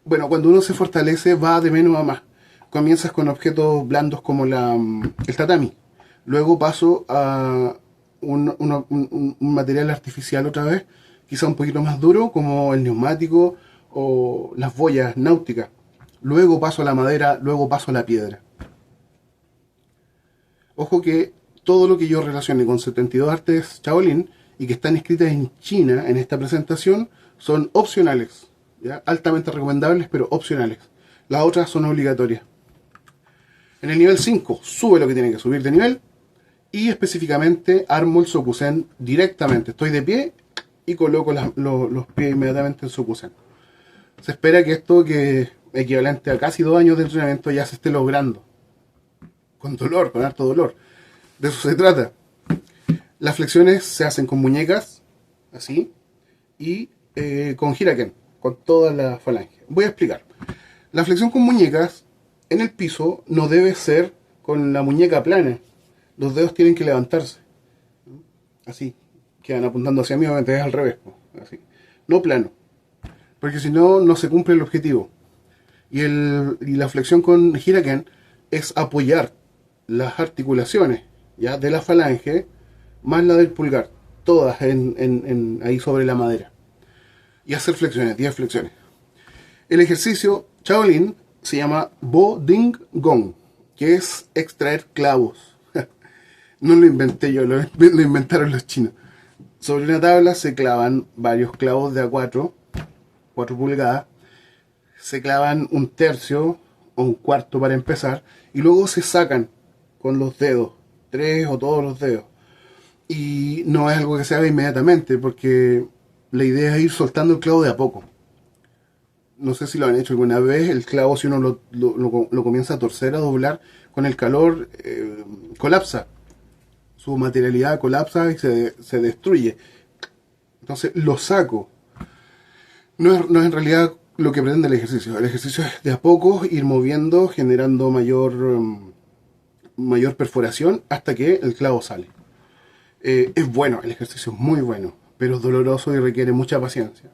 Bueno, cuando uno se fortalece va de menos a más. Comienzas con objetos blandos como el tatami. Luego paso a un material artificial otra vez, quizá un poquito más duro, como el neumático o las boyas náuticas. Luego paso a la madera, luego paso a la piedra. Ojo que todo lo que yo relacione con 72 artes Shaolin y que están escritas en China en esta presentación son opcionales. ¿Ya? Altamente recomendables, pero opcionales. Las otras son obligatorias. En el nivel 5 sube lo que tiene que subir de nivel y específicamente armo el Sokusen directamente. Estoy de pie y coloco los pies inmediatamente en Sokusen. Se espera que esto, que es equivalente a casi 2 años de entrenamiento, ya se esté logrando. Con dolor, con harto dolor. De eso se trata. Las flexiones se hacen con muñecas, así, y con hiraken, con toda la falange. Voy a explicar. La flexión con muñecas en el piso no debe ser con la muñeca plana. Los dedos tienen que levantarse. Así. Quedan apuntando hacia mí, obviamente es al revés. Así. No plano. Porque si no, no se cumple el objetivo. Y la flexión con hiraken es apoyar las articulaciones, ¿ya?, de la falange más la del pulgar. Todas ahí sobre la madera. Y hacer flexiones, 10 flexiones. El ejercicio Shaolin se llama Bo Ding Gong, que es extraer clavos. No lo inventé yo, lo inventaron los chinos. Sobre una tabla se clavan varios clavos de A4, 4 pulgadas. Se clavan un tercio o un cuarto para empezar. Y luego se sacan con los dedos, 3 o todos los dedos. Y no es algo que se haga inmediatamente, porque la idea es ir soltando el clavo de a poco. No sé si lo han hecho alguna vez. El clavo, si uno lo comienza a torcer, a doblar, con el calor colapsa. Su materialidad colapsa y se destruye. Entonces lo saco. No es en realidad lo que pretende el ejercicio. El ejercicio es de a poco ir moviendo, generando mayor perforación hasta que el clavo sale. Es bueno, el ejercicio es muy bueno, pero es doloroso y requiere mucha paciencia.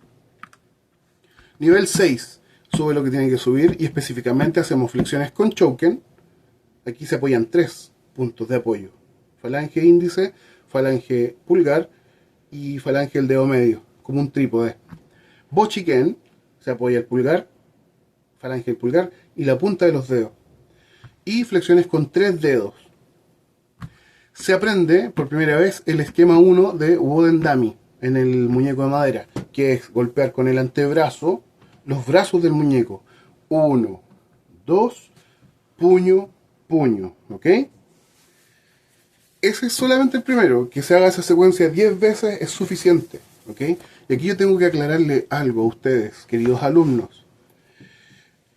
Nivel 6, sube lo que tiene que subir y específicamente hacemos flexiones con choken. Aquí se apoyan 3 puntos de apoyo: falange índice, falange pulgar y falange el dedo medio, como un trípode. Bochiken, se apoya el pulgar, falange el pulgar y la punta de los dedos. Y flexiones con 3 dedos. Se aprende por primera vez el esquema 1 de Wooden Dummy en el muñeco de madera, que es golpear con el antebrazo los brazos del muñeco. 1, 2, puño, puño, ¿ok? Ese es solamente el primero. Que se haga esa secuencia 10 veces es suficiente, ¿ok? Y aquí yo tengo que aclararle algo a ustedes, queridos alumnos.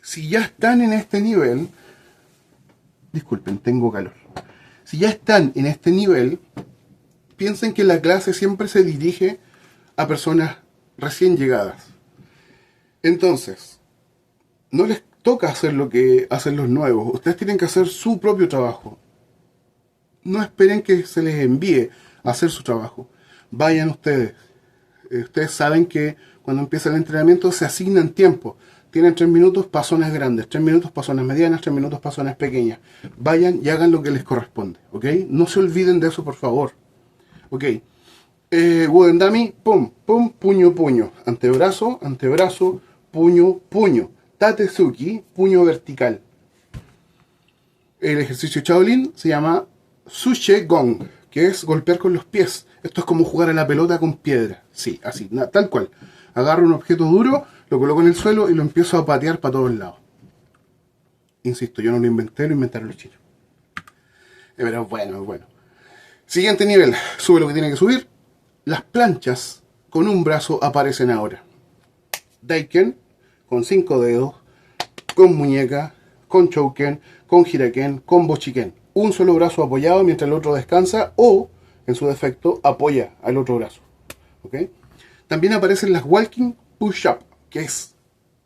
Si ya están en este nivel, disculpen, tengo calor. Si ya están en este nivel, piensen que la clase siempre se dirige a personas recién llegadas. Entonces, no les toca hacer lo que hacen los nuevos. Ustedes tienen que hacer su propio trabajo. No esperen que se les envíe a hacer su trabajo. Vayan ustedes. Ustedes saben que cuando empieza el entrenamiento se asignan tiempo. Tienen 3 minutos para zonas grandes, 3 minutos para zonas medianas, 3 minutos para zonas pequeñas. Vayan y hagan lo que les corresponde, ¿ok? No se olviden de eso, por favor. Ok. Wooden Dummy, pum, pum, puño, puño. Antebrazo, antebrazo, puño, puño. Tatesuki, puño vertical. El ejercicio Shaolin se llama Sushe Gong, que es golpear con los pies. Esto es como jugar a la pelota con piedra. Sí, así, tal cual. Agarro un objeto duro, lo coloco en el suelo y lo empiezo a patear para todos lados. Insisto, yo no lo inventé, lo inventaron los chinos. Pero bueno, bueno. Siguiente nivel, sube lo que tiene que subir. Las planchas con un brazo aparecen ahora. Daiken, con 5 dedos, con muñeca, con Chouken, con Hiraken, con Bochiken. Un solo brazo apoyado mientras el otro descansa o, en su defecto, apoya al otro brazo. ¿Okay? También aparecen las Walking Push-Up, que es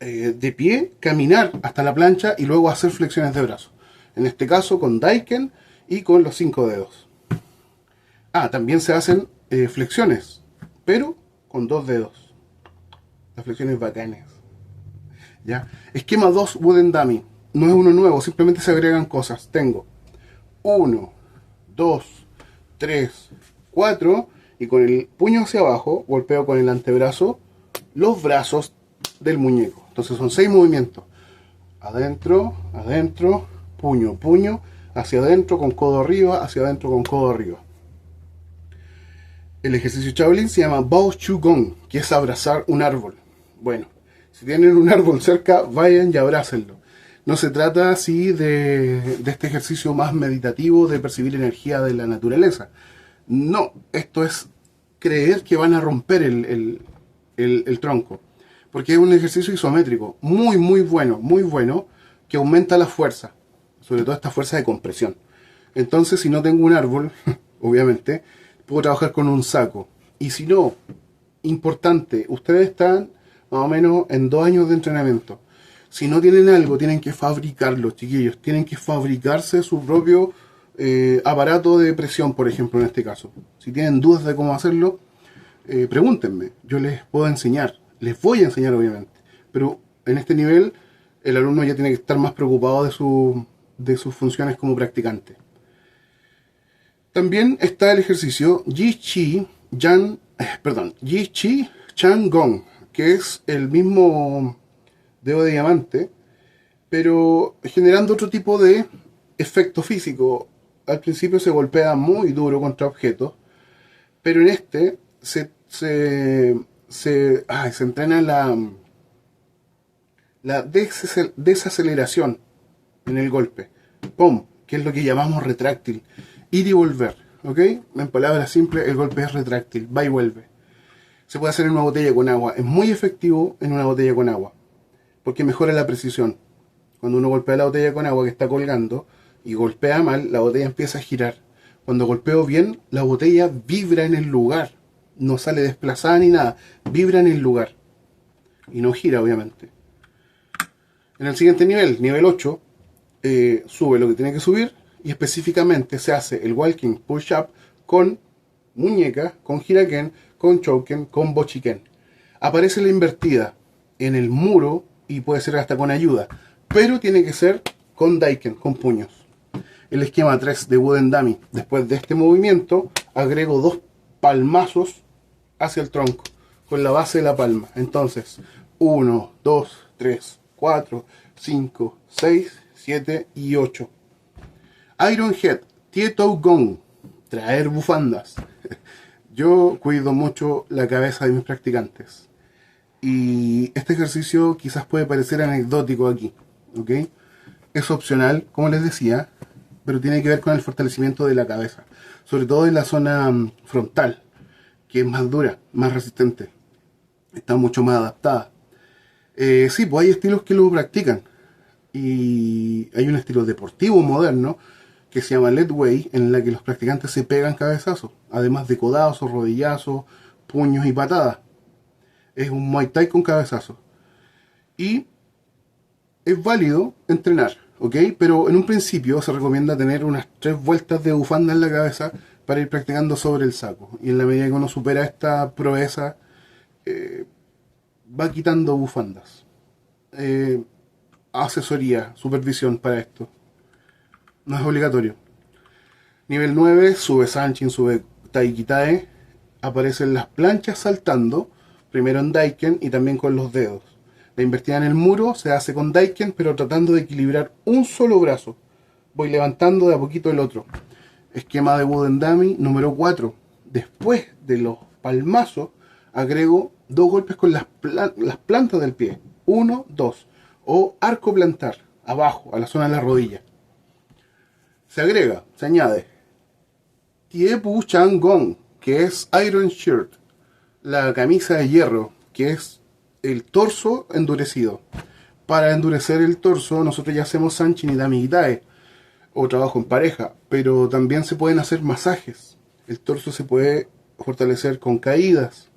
de pie, caminar hasta la plancha y luego hacer flexiones de brazos. En este caso con Daiken y con los 5 dedos. También se hacen flexiones, pero con 2 dedos. Las flexiones bacanas. ¿Ya? Esquema 2 Wooden Dummy. No es uno nuevo, simplemente se agregan cosas. Tengo 1, 2, 3, 4 y con el puño hacia abajo golpeo con el antebrazo los brazos del muñeco. Entonces son 6 movimientos. Adentro, adentro, puño, puño, hacia adentro con codo arriba, hacia adentro con codo arriba. El ejercicio Shaolin se llama Bao Shu Gong, que es abrazar un árbol. Bueno, si tienen un árbol cerca, vayan y abrácenlo. No se trata así de este ejercicio más meditativo de percibir energía de la naturaleza. No, esto es creer que van a romper el tronco. Porque es un ejercicio isométrico, muy bueno, que aumenta la fuerza, sobre todo esta fuerza de compresión. Entonces, si no tengo un árbol, obviamente, puedo trabajar con un saco. Y si no, importante, ustedes están más o menos en 2 años de entrenamiento. Si no tienen algo, tienen que fabricarlo, chiquillos. Tienen que fabricarse su propio aparato de presión, por ejemplo, en este caso. Si tienen dudas de cómo hacerlo, pregúntenme. Yo les puedo enseñar. Les voy a enseñar, obviamente. Pero en este nivel, el alumno ya tiene que estar más preocupado de sus funciones como practicante. También está el ejercicio Yi Chi Chan Gong, que es el mismo dedo de diamante, pero generando otro tipo de efecto físico. Al principio se golpea muy duro contra objetos, pero en este se entrena la desaceleración en el golpe. ¡Pum! Que es lo que llamamos retráctil. Ir y volver. ¿Ok? En palabras simples, el golpe es retráctil. Va y vuelve. Se puede hacer en una botella con agua. Es muy efectivo en una botella con agua, porque mejora la precisión. Cuando uno golpea la botella con agua que está colgando y golpea mal, la botella empieza a girar. Cuando golpeo bien, la botella vibra en el lugar. No sale desplazada ni nada. Vibra en el lugar. Y no gira, obviamente. En el siguiente nivel, nivel 8, sube lo que tiene que subir. Y específicamente se hace el Walking Push-Up con muñeca, con Hiraken, con Chouken, con Bochiken. Aparece la invertida en el muro y puede ser hasta con ayuda, pero tiene que ser con Daiken, con puños. El esquema 3 de Wooden Dummy. Después de este movimiento agrego 2 palmazos hacia el tronco con la base de la palma. Entonces 1, 2, 3, 4, 5, 6, 7 y 8. Iron Head, Tieto Gong, traer bufandas. Yo cuido mucho la cabeza de mis practicantes. Y este ejercicio quizás puede parecer anecdótico aquí, ¿ok? Es opcional, como les decía, pero tiene que ver con el fortalecimiento de la cabeza. Sobre todo en la zona frontal, que es más dura, más resistente. Está mucho más adaptada. Sí, pues hay estilos que lo practican. Y hay un estilo deportivo moderno que se llama Leadway, en la que los practicantes se pegan cabezazos, además de codazos, rodillazos, puños y patadas. Es un Muay Thai con cabezazos. Y es válido entrenar, ¿ok? Pero en un principio se recomienda tener unas 3 vueltas de bufanda en la cabeza para ir practicando sobre el saco. Y en la medida que uno supera esta proeza, va quitando bufandas. eh, asesoría, supervisión para esto. No es obligatorio. Nivel 9, sube Sanchin, sube Taikitae. Aparecen las planchas saltando, primero en Daiken y también con los dedos. La invertida en el muro se hace con Daiken, pero tratando de equilibrar un solo brazo. Voy levantando de a poquito el otro. Esquema de Wooden Dummy número 4. Después de los palmazos, agrego 2 golpes con las plantas del pie. 1, 2. O arco plantar, abajo, a la zona de la rodilla. Se agrega, se añade Tiepu Chang Gong, que es Iron Shirt, la camisa de hierro, que es el torso endurecido. Para endurecer el torso, nosotros ya hacemos Sanchin y Damigitae, o trabajo en pareja, pero también se pueden hacer masajes. El torso se puede fortalecer con caídas,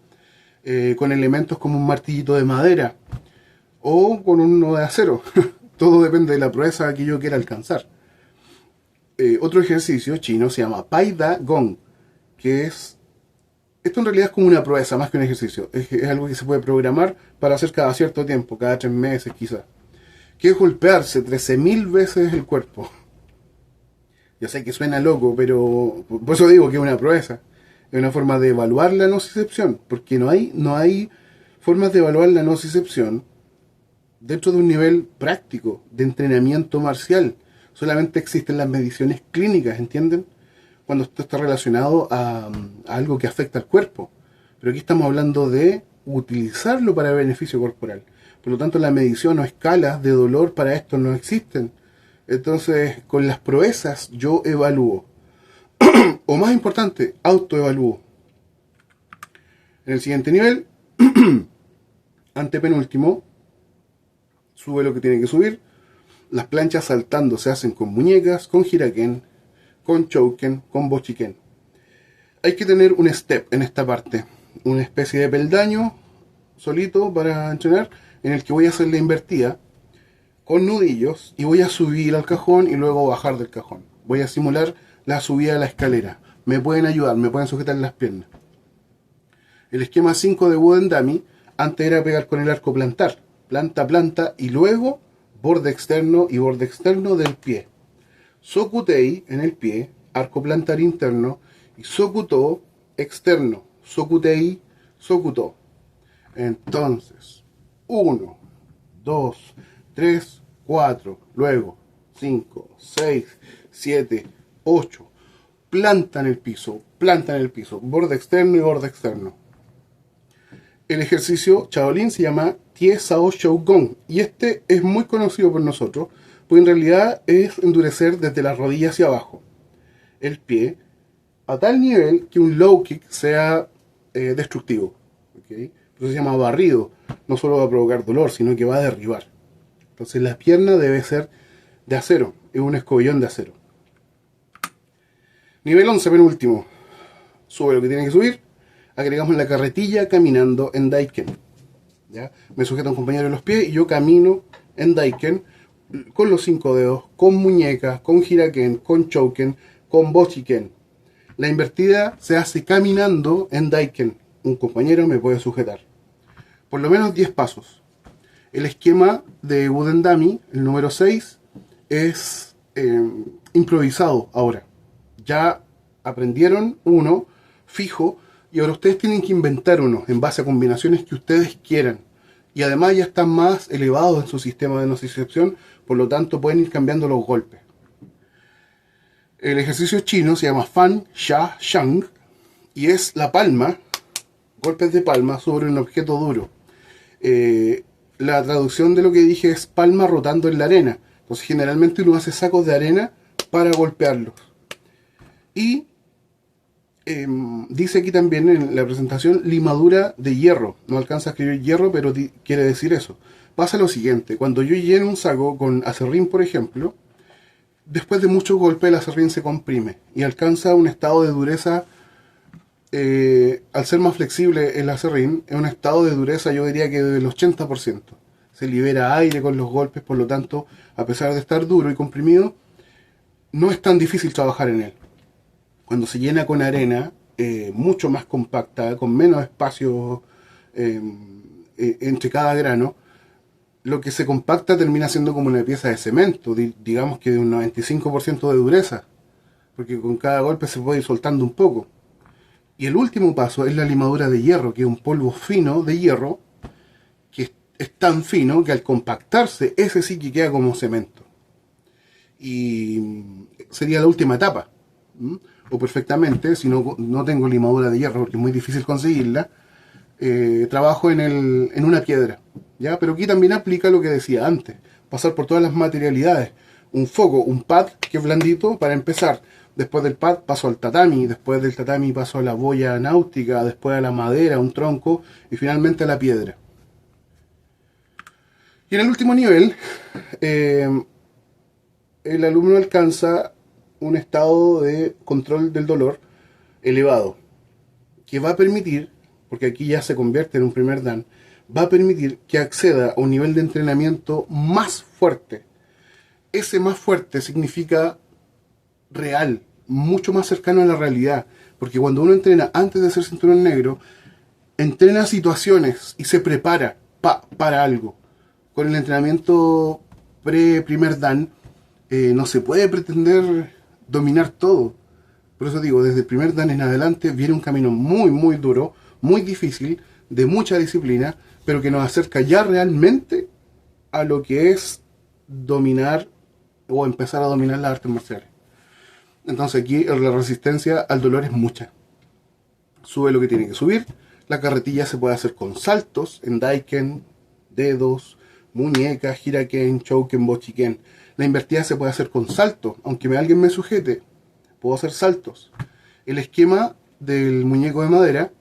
con elementos como un martillito de madera, o con uno de acero. Todo depende de la proeza que yo quiera alcanzar. Otro ejercicio chino se llama Pai Da Gong, que es... Esto en realidad es como una proeza más que un ejercicio. Es algo que se puede programar para hacer cada cierto tiempo, cada 3 meses quizás. Que es golpearse 13.000 veces el cuerpo. Yo sé que suena loco, pero por eso digo que es una proeza. Es una forma de evaluar la nocicepción, porque no hay formas de evaluar la nocicepción dentro de un nivel práctico, de entrenamiento marcial. Solamente existen las mediciones clínicas, ¿entienden? Cuando esto está relacionado a algo que afecta al cuerpo. Pero aquí estamos hablando de utilizarlo para beneficio corporal. Por lo tanto, la medición o escalas de dolor para esto no existen. Entonces, con las proezas yo evalúo. O más importante, autoevalúo. En el siguiente nivel, antepenúltimo, sube lo que tiene que subir. Las planchas saltando se hacen con muñecas, con hiraken, con chouken, con bochiken. Hay que tener un step en esta parte, una especie de peldaño solito para entrenar, en el que voy a hacer la invertida con nudillos y voy a subir al cajón y luego bajar del cajón. Voy a simular la subida de la escalera. Me pueden ayudar, me pueden sujetar las piernas. El esquema 5 de Wooden Dummy antes era pegar con el arco plantar, planta, planta y luego borde externo y borde externo del pie. Sokutei en el pie, arco plantar interno, y Sokuto externo, Sokutei, Sokuto. Entonces, 1, 2, 3, 4, luego 5, 6, 7, 8. Planta en el piso, borde externo y borde externo. El ejercicio Shaolin se llama Tie Sao Shou Gong, y este es muy conocido por nosotros, pues en realidad es endurecer desde la rodilla hacia abajo el pie a tal nivel que un low kick sea destructivo. ¿Okay? Entonces se llama barrido. No solo va a provocar dolor, sino que va a derribar. Entonces la pierna debe ser de acero, es un escobillón de acero. Nivel 11, penúltimo. Sube lo que tiene que subir. Agregamos la carretilla caminando en Daiken. ¿Ya? Me sujeta un compañero en los pies y yo camino en Daiken con los 5 dedos, con muñecas, con hiraken, con chouken, con bochiken. La invertida se hace caminando en Daiken. Un compañero me puede sujetar. Por lo menos 10 pasos. El esquema de Wooden Dummy, el número 6, es improvisado ahora. Ya aprendieron uno fijo y ahora ustedes tienen que inventar uno en base a combinaciones que ustedes quieran. Y además ya están más elevados en su sistema de nocicepción, por lo tanto pueden ir cambiando los golpes. El ejercicio chino se llama Fan Sha Shang y es la palma, golpes de palma sobre un objeto duro. La traducción de lo que dije es palma rotando en la arena. Entonces generalmente uno hace sacos de arena para golpearlos. Y dice aquí también en la presentación limadura de hierro. No alcanza a escribir hierro, pero quiere decir eso. Pasa lo siguiente, cuando yo lleno un saco con acerrín, por ejemplo, después de muchos golpes el acerrín se comprime y alcanza un estado de dureza. Al ser más flexible el acerrín, en un estado de dureza yo diría que del 80%. Se libera aire con los golpes, por lo tanto, a pesar de estar duro y comprimido, no es tan difícil trabajar en él. Cuando se llena con arena, mucho más compacta, con menos espacio entre cada grano, lo que se compacta termina siendo como una pieza de cemento, digamos que de un 95% de dureza, porque con cada golpe se puede ir soltando un poco. Y el último paso es la limadura de hierro, que es un polvo fino de hierro, que es tan fino que al compactarse, ese sí que queda como cemento. Y sería la última etapa. O perfectamente, si no tengo limadura de hierro, porque es muy difícil conseguirla, trabajo en una piedra. ¿Ya? Pero aquí también aplica lo que decía antes, pasar por todas las materialidades. Un foco, un pad que es blandito para empezar. Después del pad paso al tatami, después del tatami paso a la boya náutica, después a la madera, un tronco y finalmente a la piedra. Y en el último nivel, el alumno alcanza un estado de control del dolor elevado, que va a permitir, porque aquí ya se convierte en un primer dan, va a permitir que acceda a un nivel de entrenamiento más fuerte. Ese más fuerte significa real, mucho más cercano a la realidad, porque cuando uno entrena antes de ser cinturón negro, entrena situaciones y se prepara para algo. Con el entrenamiento pre-primer dan, no se puede pretender dominar todo. Por eso digo, desde el primer dan en adelante viene un camino muy, muy duro, muy difícil, de mucha disciplina, pero que nos acerca ya realmente a lo que es dominar o empezar a dominar las artes marciales. Entonces aquí la resistencia al dolor es mucha. Sube lo que tiene que subir. La carretilla se puede hacer con saltos en Daiken, dedos, muñecas, Hiraken, Chouken, Bochiken. La invertida se puede hacer con saltos. Aunque alguien me sujete, puedo hacer saltos. El esquema del muñeco de madera,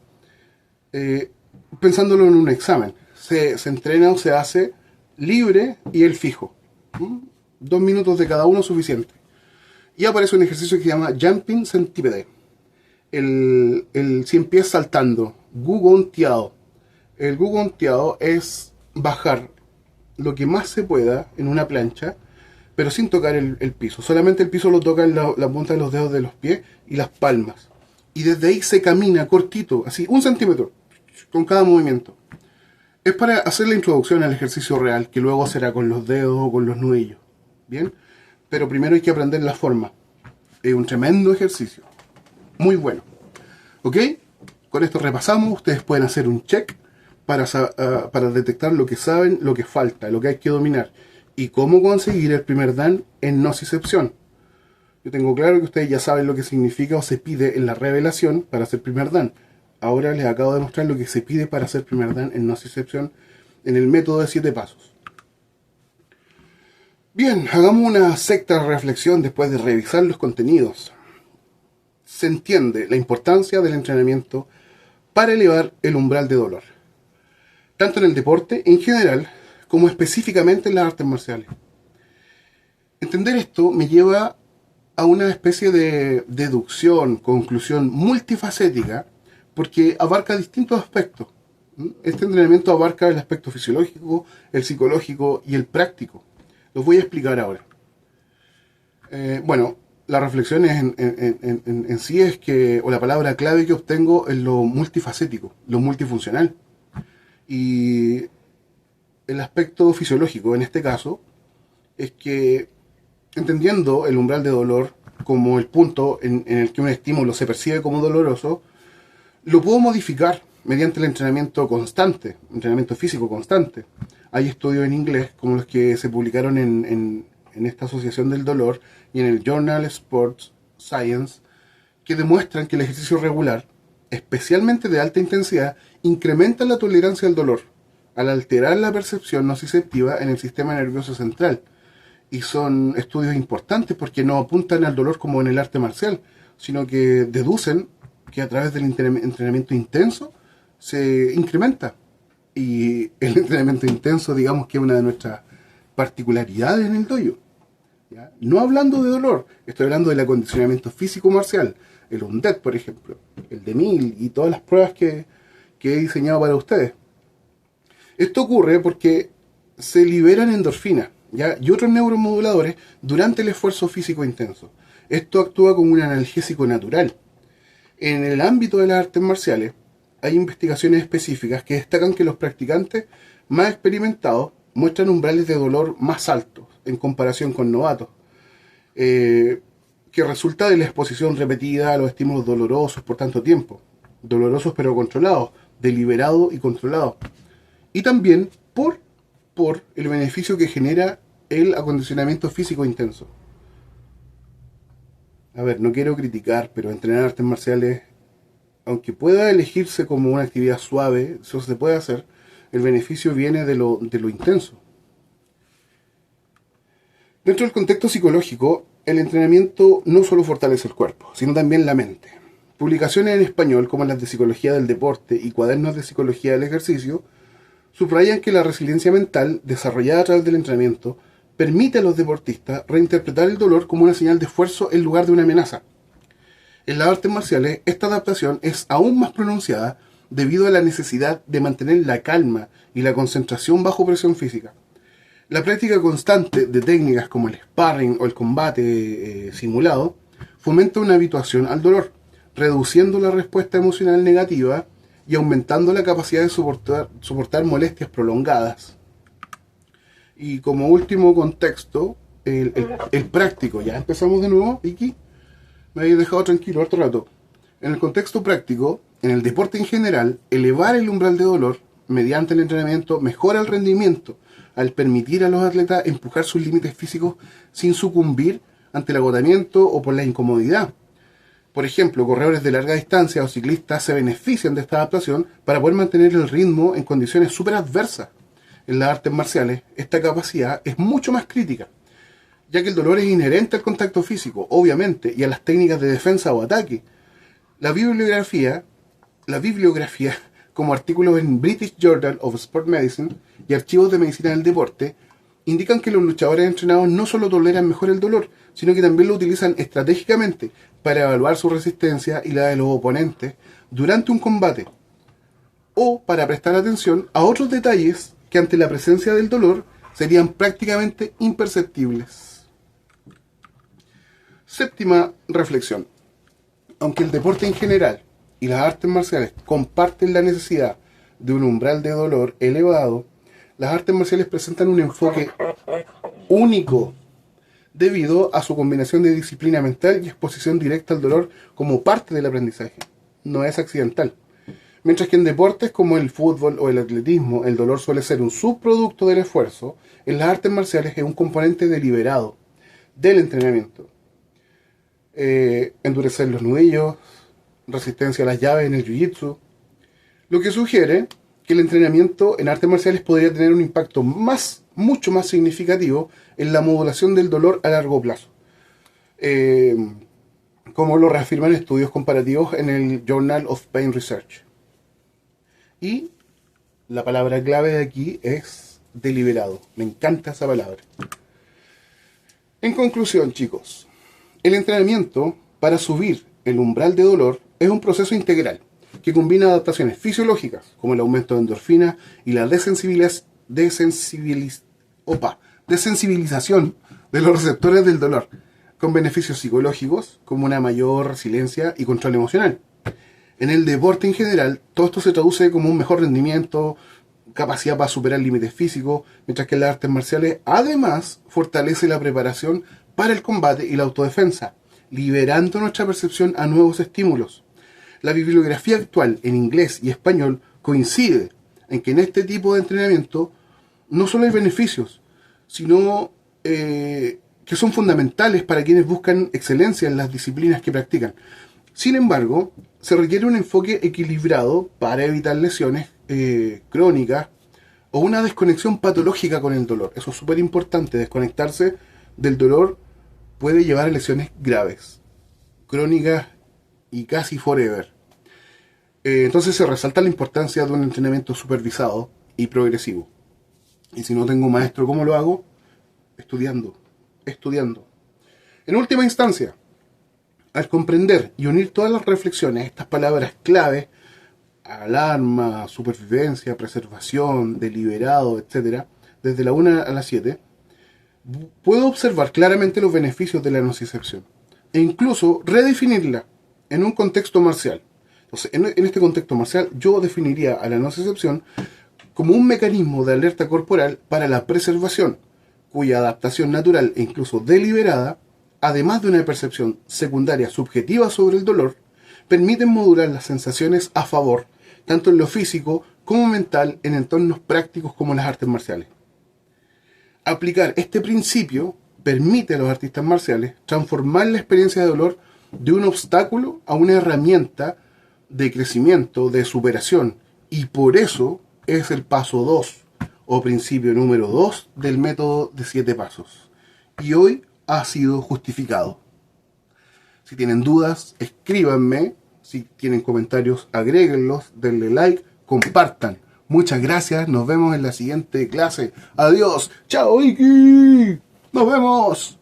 pensándolo en un examen, se entrena o se hace libre y el fijo. 2 minutos de cada uno suficiente. Y aparece un ejercicio que se llama Jumping Centipede. El 100 pies saltando. Gugon Tiao. El Gugon Tiao es bajar lo que más se pueda en una plancha, pero sin tocar el piso. Solamente el piso lo toca en la punta de los dedos de los pies y las palmas. Y desde ahí se camina cortito, así 1 centímetro, con cada movimiento. Es para hacer la introducción al ejercicio real, que luego será con los dedos o con los nudillos. ¿Bien? Pero primero hay que aprender la forma. Es un tremendo ejercicio. Muy bueno. ¿Ok? Con esto repasamos. Ustedes pueden hacer un check para detectar lo que saben, lo que falta, lo que hay que dominar. Y cómo conseguir el primer dan en nocicepción. Yo tengo claro que ustedes ya saben lo que significa o se pide en la revelación para hacer primer dan. Ahora les acabo de mostrar lo que se pide para hacer primer dan en nocicepción en el método de 7 pasos. Bien, hagamos una secta reflexión después de revisar los contenidos. Se entiende la importancia del entrenamiento para elevar el umbral de dolor, tanto en el deporte en general como específicamente en las artes marciales. Entender esto me lleva a una especie de deducción, conclusión multifacética, porque abarca distintos aspectos. Este entrenamiento abarca el aspecto fisiológico, el psicológico y el práctico. Los voy a explicar ahora. Bueno, la reflexión en sí es que, o la palabra clave que obtengo es lo multifacético, lo multifuncional. Y el aspecto fisiológico, en este caso, es que entendiendo el umbral de dolor como el punto en el que un estímulo se percibe como doloroso, lo puedo modificar mediante el entrenamiento constante, entrenamiento físico constante. Hay estudios en inglés, como los que se publicaron en esta Asociación del Dolor y en el Journal Sports Science, que demuestran que el ejercicio regular, especialmente de alta intensidad, incrementa la tolerancia al dolor, al alterar la percepción nociceptiva en el sistema nervioso central. Y son estudios importantes porque no apuntan al dolor como en el arte marcial, sino que deducen que a través del entrenamiento intenso se incrementa. Y el entrenamiento intenso, digamos que es una de nuestras particularidades en el dojo. ¿Ya? No hablando de dolor, estoy hablando del acondicionamiento físico marcial, el Undead, por ejemplo, el de 1000 y todas las pruebas que he diseñado para ustedes. Esto ocurre porque se liberan endorfinas, ¿ya? Y otros neuromoduladores durante el esfuerzo físico intenso. Esto actúa como un analgésico natural. En el ámbito de las artes marciales, hay investigaciones específicas que destacan que los practicantes más experimentados muestran umbrales de dolor más altos en comparación con novatos, que resulta de la exposición repetida a los estímulos dolorosos por tanto tiempo, dolorosos pero controlados, deliberado y controlado, y también por el beneficio que genera el acondicionamiento físico intenso. A ver, no quiero criticar, pero entrenar artes marciales, aunque pueda elegirse como una actividad suave, eso se puede hacer, el beneficio viene de lo intenso. Dentro del contexto psicológico, el entrenamiento no solo fortalece el cuerpo, sino también la mente. Publicaciones en español, como las de Psicología del Deporte y Cuadernos de Psicología del Ejercicio, subrayan que la resiliencia mental, desarrollada a través del entrenamiento, permite a los deportistas reinterpretar el dolor como una señal de esfuerzo en lugar de una amenaza. En las artes marciales, esta adaptación es aún más pronunciada debido a la necesidad de mantener la calma y la concentración bajo presión física. La práctica constante de técnicas como el sparring o el combate simulado fomenta una habituación al dolor, reduciendo la respuesta emocional negativa y aumentando la capacidad de soportar molestias prolongadas. Y como último contexto, el práctico. Ya empezamos de nuevo, Vicky. Me habéis dejado tranquilo harto rato. En el contexto práctico, en el deporte en general, elevar el umbral de dolor mediante el entrenamiento mejora el rendimiento al permitir a los atletas empujar sus límites físicos sin sucumbir ante el agotamiento o por la incomodidad. Por ejemplo, corredores de larga distancia o ciclistas se benefician de esta adaptación para poder mantener el ritmo en condiciones súper adversas. En las artes marciales, esta capacidad es mucho más crítica, ya que el dolor es inherente al contacto físico, obviamente, y a las técnicas de defensa o ataque. La bibliografía, como artículos en British Journal of Sport Medicine y archivos de medicina del deporte, indican que los luchadores entrenados no solo toleran mejor el dolor, sino que también lo utilizan estratégicamente para evaluar su resistencia y la de los oponentes durante un combate, o para prestar atención a otros detalles que ante la presencia del dolor serían prácticamente imperceptibles. Séptima reflexión. Aunque el deporte en general y las artes marciales comparten la necesidad de un umbral de dolor elevado, las artes marciales presentan un enfoque único debido a su combinación de disciplina mental y exposición directa al dolor como parte del aprendizaje. No es accidental. Mientras que en deportes como el fútbol o el atletismo, el dolor suele ser un subproducto del esfuerzo, en las artes marciales es un componente deliberado del entrenamiento. Endurecer los nudillos, resistencia a las llaves en el jiu-jitsu, lo que sugiere que el entrenamiento en artes marciales podría tener un impacto mucho más significativo en la modulación del dolor a largo plazo, como lo reafirman estudios comparativos en el Journal of Pain Research. Y la palabra clave de aquí es deliberado. Me encanta esa palabra. En conclusión, chicos, el entrenamiento para subir el umbral de dolor es un proceso integral que combina adaptaciones fisiológicas, como el aumento de endorfina y la desensibilización de los receptores del dolor, con beneficios psicológicos, como una mayor resiliencia y control emocional. En el deporte en general, todo esto se traduce como un mejor rendimiento, capacidad para superar límites físicos, mientras que en las artes marciales además fortalece la preparación para el combate y la autodefensa, liberando nuestra percepción a nuevos estímulos. La bibliografía actual en inglés y español coincide en que en este tipo de entrenamiento no solo hay beneficios, sino que son fundamentales para quienes buscan excelencia en las disciplinas que practican. Sin embargo, se requiere un enfoque equilibrado para evitar lesiones crónicas o una desconexión patológica con el dolor. Eso es súper importante. Desconectarse del dolor puede llevar a lesiones graves, crónicas y casi forever. Entonces se resalta la importancia de un entrenamiento supervisado y progresivo. Y si no tengo maestro, ¿cómo lo hago? Estudiando. En última instancia, al comprender y unir todas las reflexiones, estas palabras clave, alarma, supervivencia, preservación, deliberado, etc., desde la 1 a la 7, puedo observar claramente los beneficios de la nocicepción e incluso redefinirla en un contexto marcial. Entonces, en este contexto marcial, yo definiría a la nocicepción como un mecanismo de alerta corporal para la preservación, cuya adaptación natural e incluso deliberada, además de una percepción secundaria subjetiva sobre el dolor, permiten modular las sensaciones a favor, tanto en lo físico como mental, en entornos prácticos como las artes marciales. Aplicar este principio permite a los artistas marciales transformar la experiencia de dolor de un obstáculo a una herramienta de crecimiento, de superación, y por eso es el paso 2 o principio número 2 del método de 7 pasos. Y hoy ha sido justificado. Si tienen dudas, escríbanme. Si tienen comentarios, agréguenlos, denle like, compartan. Muchas gracias, nos vemos en la siguiente clase. Adiós, chao Iki, nos vemos.